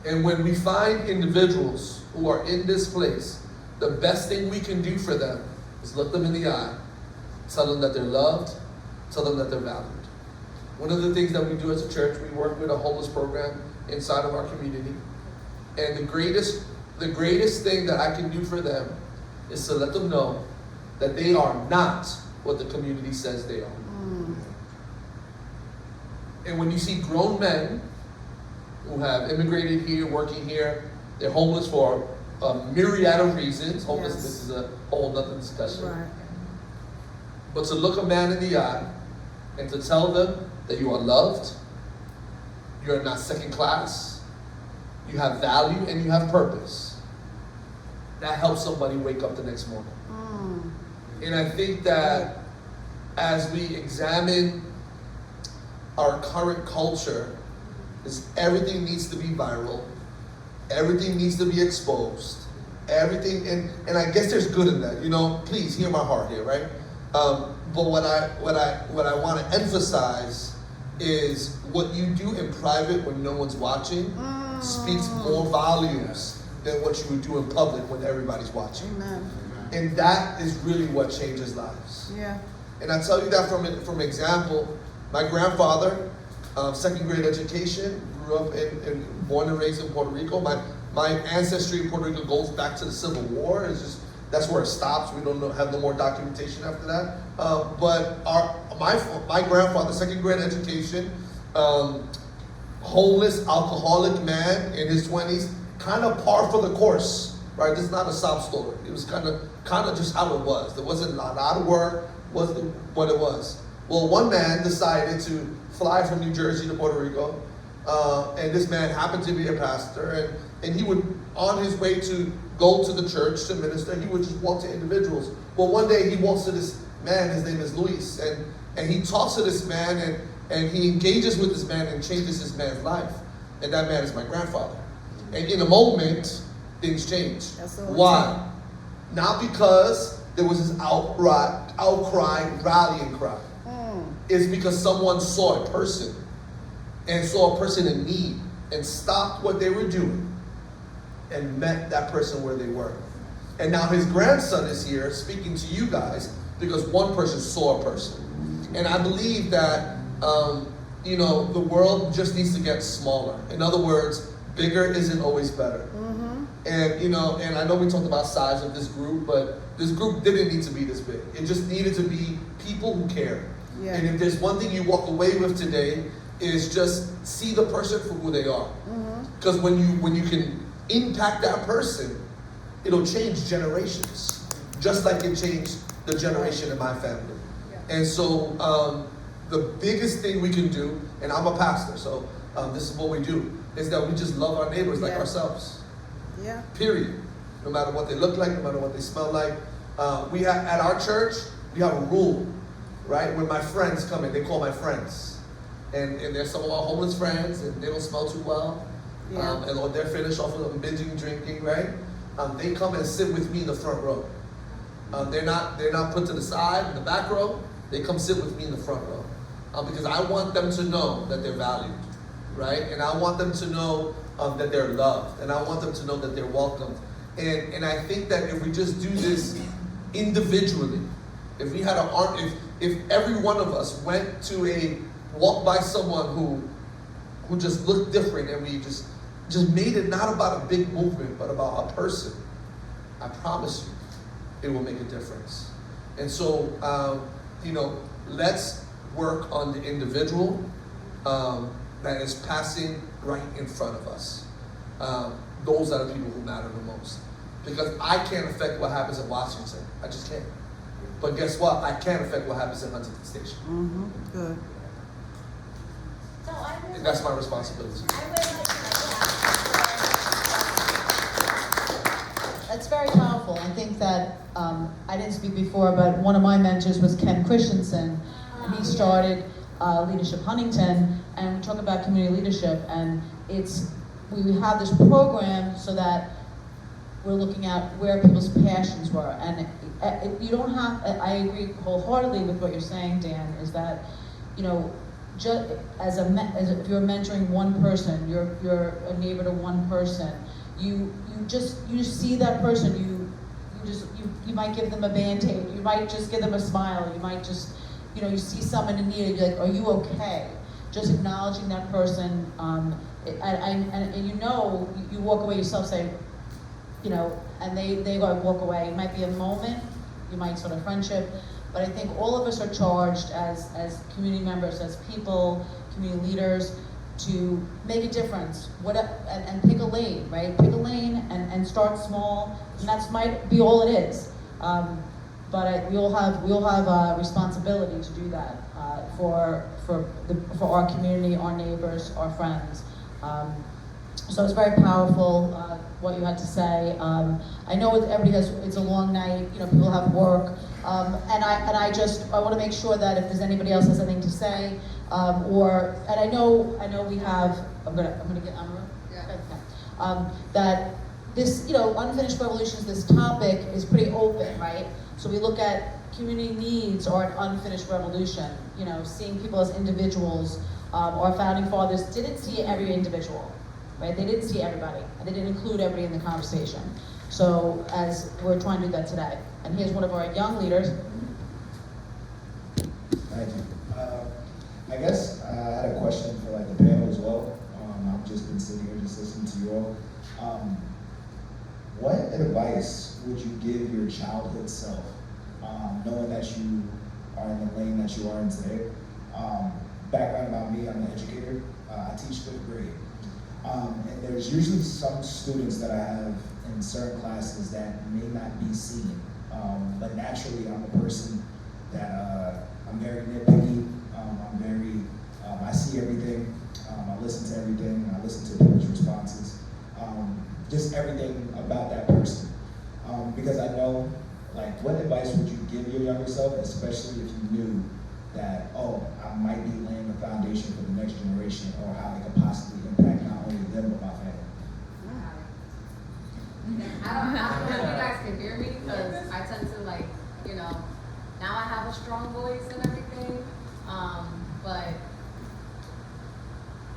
And when we find individuals who are in this place, the best thing we can do for them is look them in the eye, tell them that they're loved, tell them that they're valued. One of the things that we do as a church, we work with a homeless program inside of our community. And the greatest thing that I can do for them is to let them know that they are not what the community says they are. And when you see grown men who have immigrated here, working here, they're homeless for a myriad of reasons. Homelessness is a whole other discussion. Right. But to look a man in the eye and to tell them that you are loved, you are not second class, you have value and you have purpose, that helps somebody wake up the next morning. And I think that as we examine our current culture, is everything needs to be viral, everything needs to be exposed, everything, and I guess there's good in that, please hear my heart here, right? But what I want to emphasize is what you do in private when no one's watching speaks more volumes than what you would do in public when everybody's watching. Amen. And that is really what changes lives. Yeah. And I tell you that from example. My grandfather, second grade education, grew up born and raised in Puerto Rico. My ancestry in Puerto Rico goes back to the Civil War. That's where it stops. We don't have no more documentation after that. But my grandfather, second grade education, homeless, alcoholic man in his 20s, kind of par for the course, right? This is not a sob story. It was kind of just how it was. There wasn't a lot of work, wasn't what it was. Well, one man decided to fly from New Jersey to Puerto Rico, and this man happened to be a pastor, and he would, on his way to go to the church to minister, he would just walk to individuals. Well, one day he walks to this man, his name is Luis, and he talks to this man, and he engages with this man and changes this man's life. And that man is my grandfather. And in a moment, things change. Why? Not because there was this outcry, rallying cry. It's because someone saw a person and saw a person in need and stopped what they were doing and met that person where they were. And now his grandson is here speaking to you guys because one person saw a person. And I believe that, the world just needs to get smaller. In other words, bigger isn't always better. And, and I know we talked about size of this group, but this group didn't need to be this big. It just needed to be people who care. Yeah. And if there's one thing you walk away with today, is just see the person for who they are. Because when you can impact that person, it'll change generations, just like it changed the generation in my family. And so the biggest thing we can do, and I'm a pastor, so this is what we do, is that we just love our neighbors like ourselves. Yeah. Period. No matter what they look like, no matter what they smell like. We have at our church, we have a rule, right? When my friends come in, they call my friends. And there's some of our homeless friends, and they don't smell too well. Or they're finished off of binging, drinking, right? They come and sit with me in the front row. They're not put to the side, in the back row. They come sit with me in the front row. Because I want them to know that they're valued, right? And I want them to know that they're loved. And I want them to know that they're welcomed. And I think that if we just do this individually, if we had if every one of us went to walk by someone who just looked different, and we just made it not about a big movement, but about a person, I promise you, it will make a difference. And so, let's work on the individual that is passing right in front of us. Those are the people who matter the most. Because I can't affect what happens in Washington. I just can't. But guess what? I can affect what happens in Huntington Station. Good. So and that's my responsibility. That's very powerful. I think that I didn't speak before, but one of my mentors was Ken Christensen, he started Leadership Huntington, and we talk about community leadership, and we have this program so that we're looking at where people's passions were, and you don't have. I agree wholeheartedly with what you're saying, Dan. Is that, you know, just as if you're mentoring one person, you're a neighbor to one person. You just see that person. You might give them a Band-Aid. You might just give them a smile. You might just, you know, you see someone in need. You're like, are you okay? Just acknowledging that person. And you know, you walk away yourself saying, you know, and they walk away. It might be a moment, you might sort of friendship, but I think all of us are charged as community members, as people, community leaders, to make a difference. And pick a lane, right? Pick a lane and start small, and that might be all it is. But we all have responsibility to do that for our community, our neighbors, our friends. So it's very powerful what you had to say. I know it's a long night. You know, people have work, and I want to make sure that if there's anybody else has anything to say, and I know we have. I'm gonna get Amara. Yeah. That this, you know, unfinished revolutions. This topic is pretty open, right? So we look at community needs or an unfinished revolution. You know, seeing people as individuals. Our founding fathers didn't see every individual. Right? They didn't see everybody, and they didn't include everybody in the conversation. So as we're trying to do that today. And here's one of our young leaders. Thank you. I guess I had a question for like the panel as well. I've just been sitting here just listening to you all. What advice would you give your childhood self, knowing that you are in the lane that you are in today? Background about me, I'm an educator. I teach 5th grade. And there's usually some students that I have in certain classes that may not be seen. But naturally, I'm a person that I'm very nitpicky. I see everything. I listen to everything. I listen to people's responses. Just everything about that person. Because I know, like, what advice would you give your younger self, especially if you knew that, oh, I might be laying the foundation for the next generation, or how it could possibly impact not only them but my family. I don't know if you guys can hear me, because I tend to, like, you know, now I have a strong voice and everything, but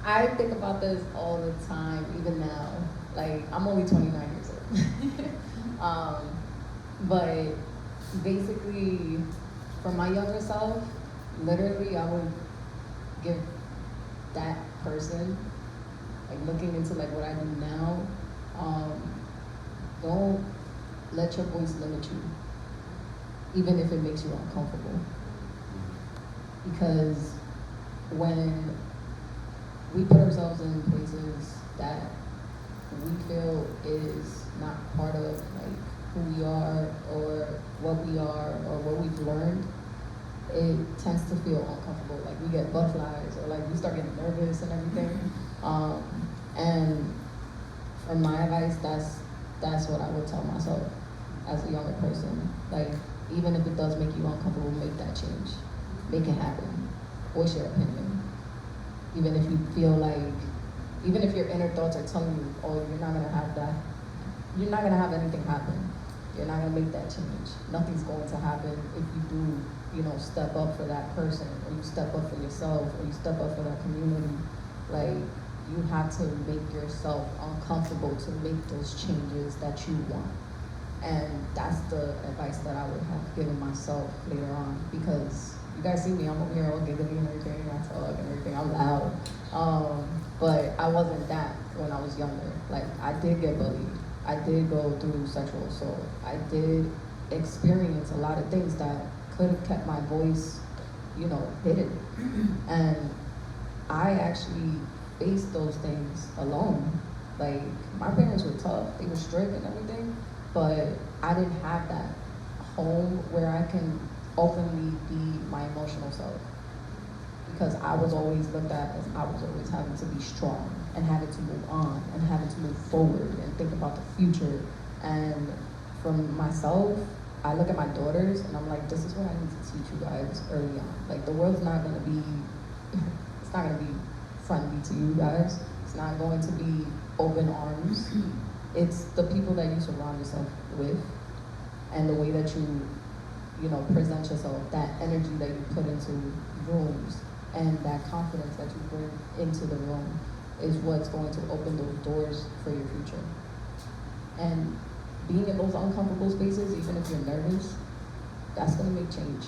I think about this all the time, even now. Like, I'm only 29 years old. But basically, for my younger self, literally, I would give that person, like, looking into like what I do now, don't let your voice limit you, even if it makes you uncomfortable. Because when we put ourselves in places that we feel is not part of like who we are or what we are or what we've learned, it tends to feel uncomfortable. Like we get butterflies or like we start getting nervous and everything. And from my advice, that's what I would tell myself as a younger person. Like, even if it does make you uncomfortable, make that change. Make it happen. Voice your opinion. Even if you feel like, even if your inner thoughts are telling you, oh, you're not gonna have that, you're not gonna have anything happen. You're not gonna make that change. Nothing's going to happen if you do, you know, step up for that person, or you step up for yourself, or you step up for that community. Like, you have to make yourself uncomfortable to make those changes that you want. And that's the advice that I would have given myself later on, because you guys see me, I'm over here all giggly and everything, I talk and everything, I'm loud. But I wasn't that when I was younger. Like, I did get bullied. I did go through sexual assault. I did experience a lot of things that could have kept my voice, you know, hidden. And I actually faced those things alone. Like, my parents were tough, they were strict and everything, but I didn't have that home where I can openly be my emotional self. Because I was always looked at as I was always having to be strong and having to move on and having to move forward and think about the future. And from myself, I look at my daughters and I'm like, this is what I need to teach you guys early on. Like, the world's not gonna be, it's not gonna be friendly to you guys. It's not going to be open arms. It's the people that you surround yourself with and the way that you know, present yourself, that energy that you put into rooms and that confidence that you bring into the room is what's going to open those doors for your future. And being in those uncomfortable spaces, even if you're nervous, that's gonna make change.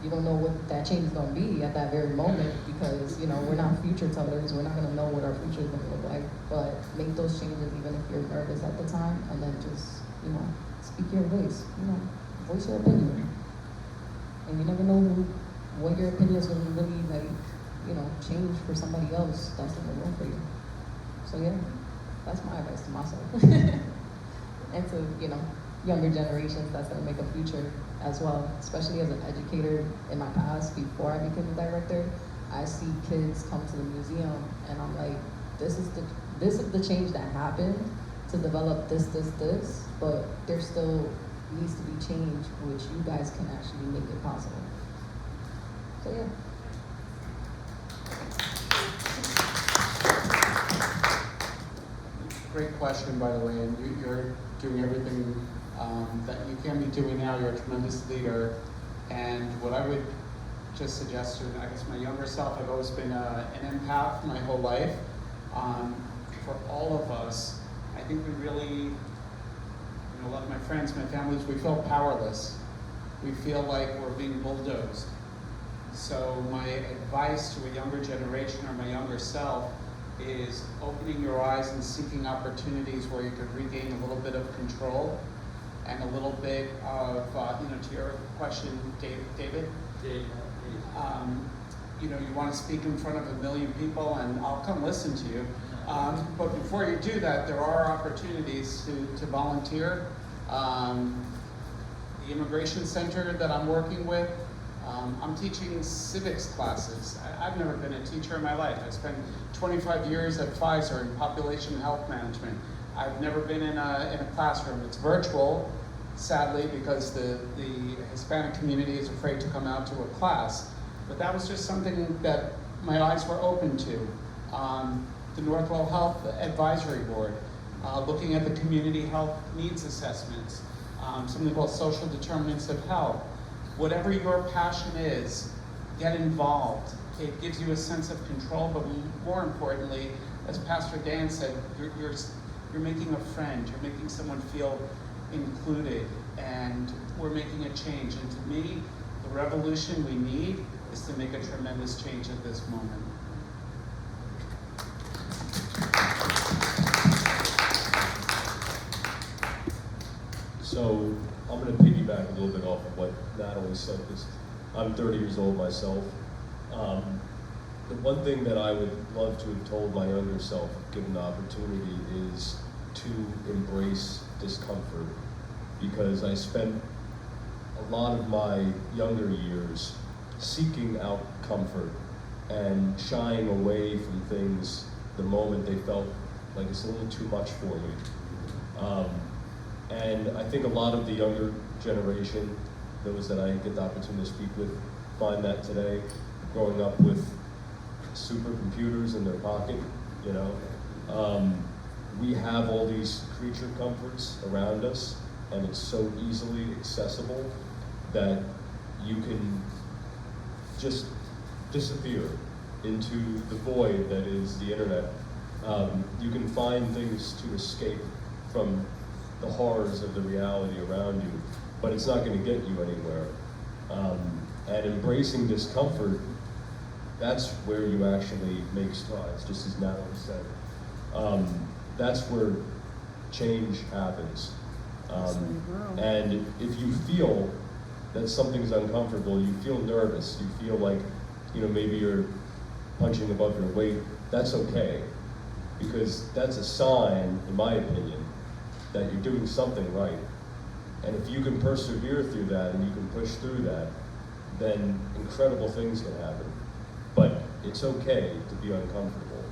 You don't know what that change is gonna be at that very moment because, you know, we're not future tellers, we're not gonna know what our future is gonna look like, but make those changes even if you're nervous at the time, and then just, you know, speak your voice, you know, voice your opinion. And you never know what your opinion is gonna really, like, you know, change for somebody else that's in the room for you. So yeah, that's my advice to myself. And to, you know, younger generations that's gonna make a future as well. Especially as an educator in my past, before I became a director, I see kids come to the museum and I'm like, this is the change that happened to develop this, but there still needs to be change, which you guys can actually make it possible. So yeah. Great question, by the way, and you're doing everything that you can be doing now. You're a tremendous leader, and what I would just suggest to, I guess, my younger self, I've always been an empath my whole life. For all of us, I think we really, you know, a lot of my friends, my families, we feel powerless. We feel like we're being bulldozed. So my advice to a younger generation or my younger self is opening your eyes and seeking opportunities where you could regain a little bit of control and a little bit of, you know, to your question, David? You know, you want to speak in front of 1 million people and I'll come listen to you. But before you do that, there are opportunities to volunteer. The immigration center that I'm working with, I'm teaching civics classes. I've never been a teacher in my life. I spent 25 years at Pfizer in population health management. I've never been in a classroom. It's virtual, sadly, because the Hispanic community is afraid to come out to a class. But that was just something that my eyes were open to. The Northwell Health Advisory Board, looking at the community health needs assessments, something called social determinants of health. Whatever your passion is, get involved. It gives you a sense of control, but more importantly, as Pastor Dan said, you're making a friend, you're making someone feel included, and we're making a change. And to me, the revolution we need is to make a tremendous change at this moment. So I'm going to piggyback a little bit off of what Natalie said, because I'm 30 years old myself. The one thing that I would love to have told my younger self, given the opportunity, is to embrace discomfort, because I spent a lot of my younger years seeking out comfort and shying away from things the moment they felt like it's a little too much for me. And I think a lot of the younger generation, those that I get the opportunity to speak with, find that today, growing up with supercomputers in their pocket, you know. We have all these creature comforts around us, and it's so easily accessible that you can just disappear into the void that is the internet. You can find things to escape from the horrors of the reality around you, but it's not going to get you anywhere. And embracing discomfort, that's where you actually make strides, just as Natalie said. That's where change happens. And if you feel that something's uncomfortable, you feel nervous, you feel like, you know, maybe you're punching above your weight, that's okay. Because that's a sign, in my opinion, that you're doing something right. And if you can persevere through that and you can push through that, then incredible things can happen. But it's okay to be uncomfortable.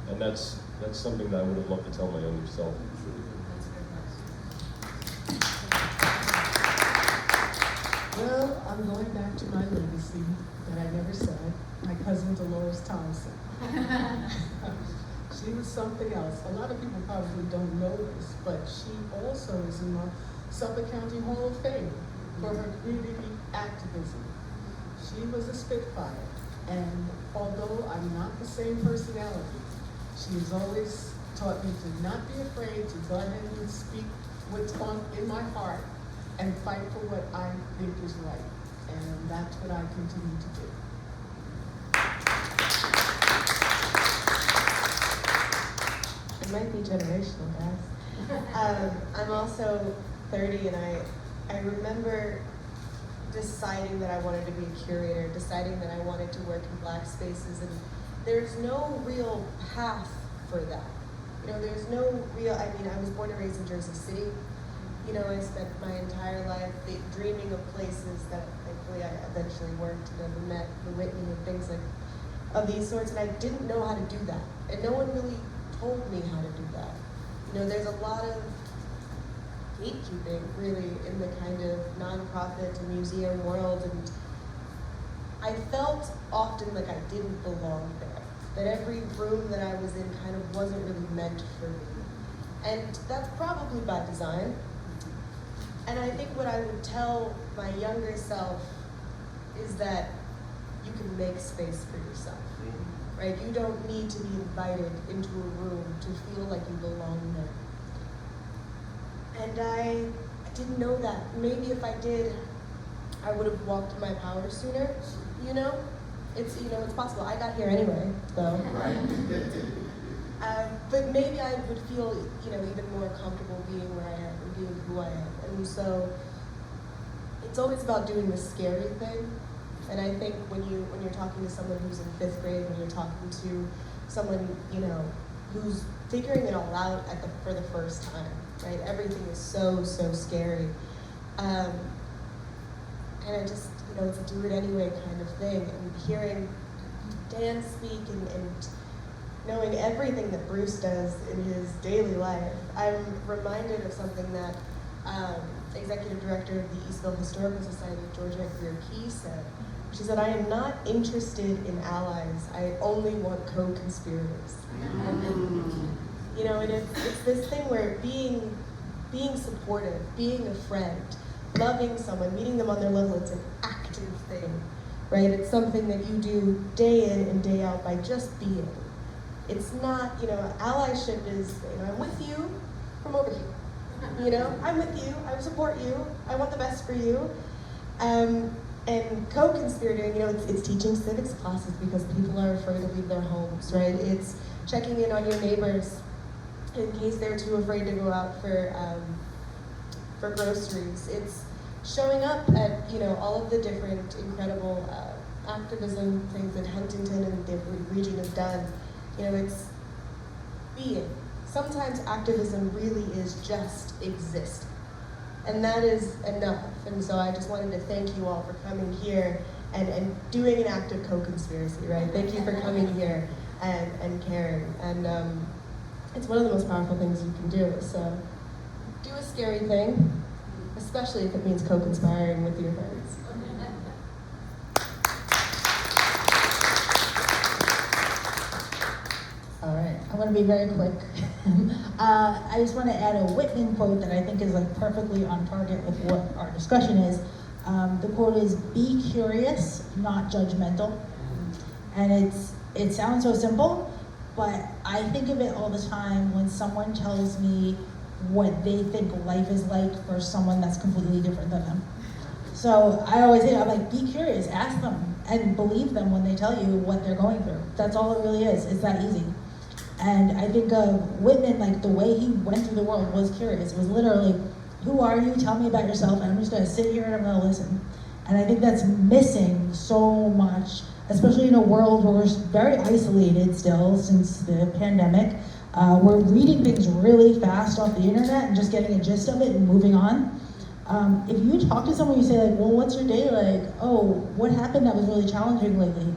And that's something that I would have loved to tell my younger self. Well, I'm going back to my legacy that I never said. My cousin Dolores Thompson. She was something else. A lot of people probably don't know this, but she also is in the Suffolk County Hall of Fame for her community activism. She was a spitfire, and although I'm not the same personality, she has always taught me to not be afraid to go ahead and speak what's on in my heart and fight for what I think is right. And that's what I continue to do. It might be generational, guys. I'm also 30, and I remember deciding that I wanted to be a curator, deciding that I wanted to work in Black spaces, and there's no real path for that. You know, there's no real, I mean, I was born and raised in Jersey City. You know, I spent my entire life dreaming of places that thankfully I eventually worked and met the Whitman and things like of these sorts, and I didn't know how to do that. And no one really told me how to do that. You know, there's a lot of gatekeeping really in the kind of nonprofit and museum world, and I felt often like I didn't belong there, that every room that I was in kind of wasn't really meant for me. And that's probably by design. And I think what I would tell my younger self is that you can make space for yourself, right? You don't need to be invited into a room to feel like you belong there. And I didn't know that. Maybe if I did, I would have walked in my power sooner, you know? It's possible. I got here anyway, though. Right. But maybe I would feel, even more comfortable being where I am and being who I am. And so it's always about doing the scary thing. And I think when you're talking to someone who's in 5th grade, when you're talking to someone, who's figuring it all out for the first time, right? Everything is so scary. And I just, it's a do it anyway kind of thing. And hearing Dan speak and knowing everything that Bruce does in his daily life, I'm reminded of something that Executive Director of the Eastville Historical Society, Georgia Greer Key, said. She said, "I am not interested in allies, I only want co-conspirators." And it's this thing where being supportive, being a friend, loving someone, meeting them on their level, it's an active thing, right? It's something that you do day in and day out by just being. It's not, allyship is, I'm with you from over here. I'm with you, I support you, I want the best for you. And co-conspirating, it's teaching civics classes because people are afraid to leave their homes, right? It's checking in on your neighbors in case they're too afraid to go out for groceries. It's showing up at, all of the different incredible activism things that Huntington and the region have done. It's being. Sometimes activism really is just existing. And that is enough. And so I just wanted to thank you all for coming here and doing an act of co-conspiracy, right? Thank you for coming here and caring. And it's one of the most powerful things you can do. So do a scary thing, especially if it means co-conspiring with your friends. All right, I'm going to be very quick. I just want to add a Whitman quote that I think is perfectly on target with what our discussion is. The quote is, "Be curious, not judgmental." And it sounds so simple, but I think of it all the time when someone tells me what they think life is like for someone that's completely different than them. So I always think, I'm like, be curious, ask them, and believe them when they tell you what they're going through. That's all it really is. It's that easy. And I think of Whitman, the way he went through the world was curious. It was literally, who are you? Tell me about yourself, and I'm just gonna sit here and I'm gonna listen. And I think that's missing so much, especially in a world where we're very isolated still since the pandemic. We're reading things really fast off the internet and just getting a gist of it and moving on. If you talk to someone, you say well, what's your day like? Oh, what happened that was really challenging lately?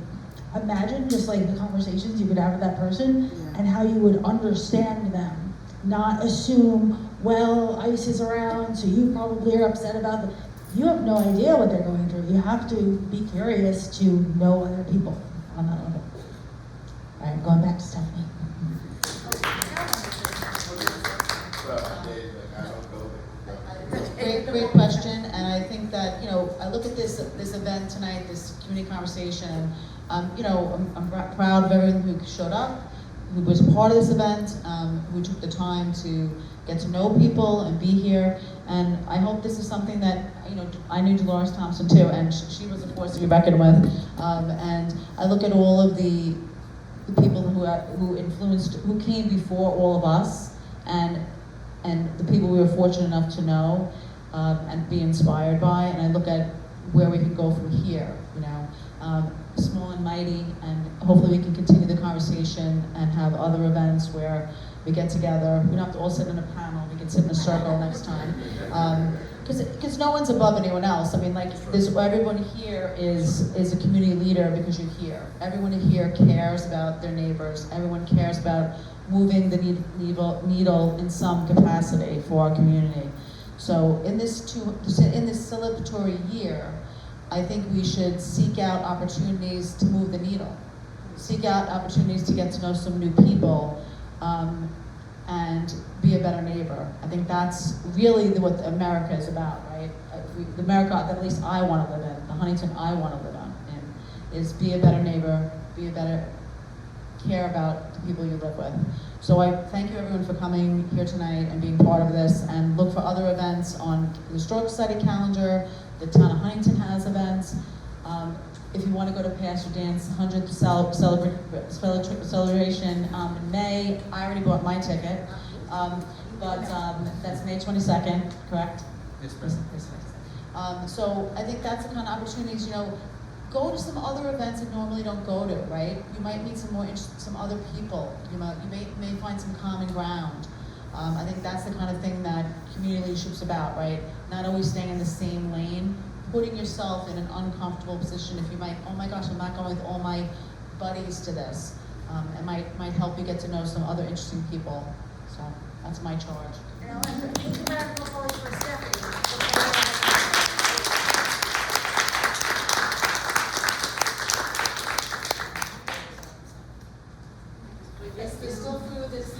Imagine just the conversations you could have with that person and how you would understand them. Not assume, well, ICE is around, so you probably are upset about them. you have no idea what they're going through. You have to be curious to know other people on that level. All right, going back to Stephanie. Great question, and I think that, I look at this event tonight, this community conversation, I'm proud of everyone who showed up, who was part of this event, who took the time to get to know people and be here, and I hope this is something that, I knew Dolores Thompson too, and she was a force to be reckoned with, and I look at all of the people who influenced, who came before all of us, and the people we were fortunate enough to know and be inspired by, and I look at where we can go from here, small and mighty, and hopefully we can continue the conversation and have other events where we get together. We don't have to all sit in a panel, we can sit in a circle next time. Because no one's above anyone else. I mean, everyone here is a community leader because you're here. Everyone here cares about their neighbors. Everyone cares about moving the needle in some capacity for our community. So in this celebratory year, I think we should seek out opportunities to move the needle. Seek out opportunities to get to know some new people, and be a better neighbor. I think that's really what America is about, right? The America that at least I want to live in, the Huntington I want to live in, is be a better neighbor, care about the people you live with. So I thank you everyone for coming here tonight and being part of this, and look for other events on the Historical Society calendar. The town of Huntington has events. If you want to go to Pastor Dan's 100th celebration in May, I already bought my ticket, but that's May 22nd, correct? Yes, President. So I think that's the kind of opportunities, go to some other events that normally don't go to, right? You might meet some other people. You may find some common ground. I think that's the kind of thing that community leadership's about, right? Not always staying in the same lane, putting yourself in an uncomfortable position. If you might, oh my gosh, I'm not going with all my buddies to this. It might help you get to know some other interesting people. So that's my charge. And I want to thank you very much for Stephanie. We're still through this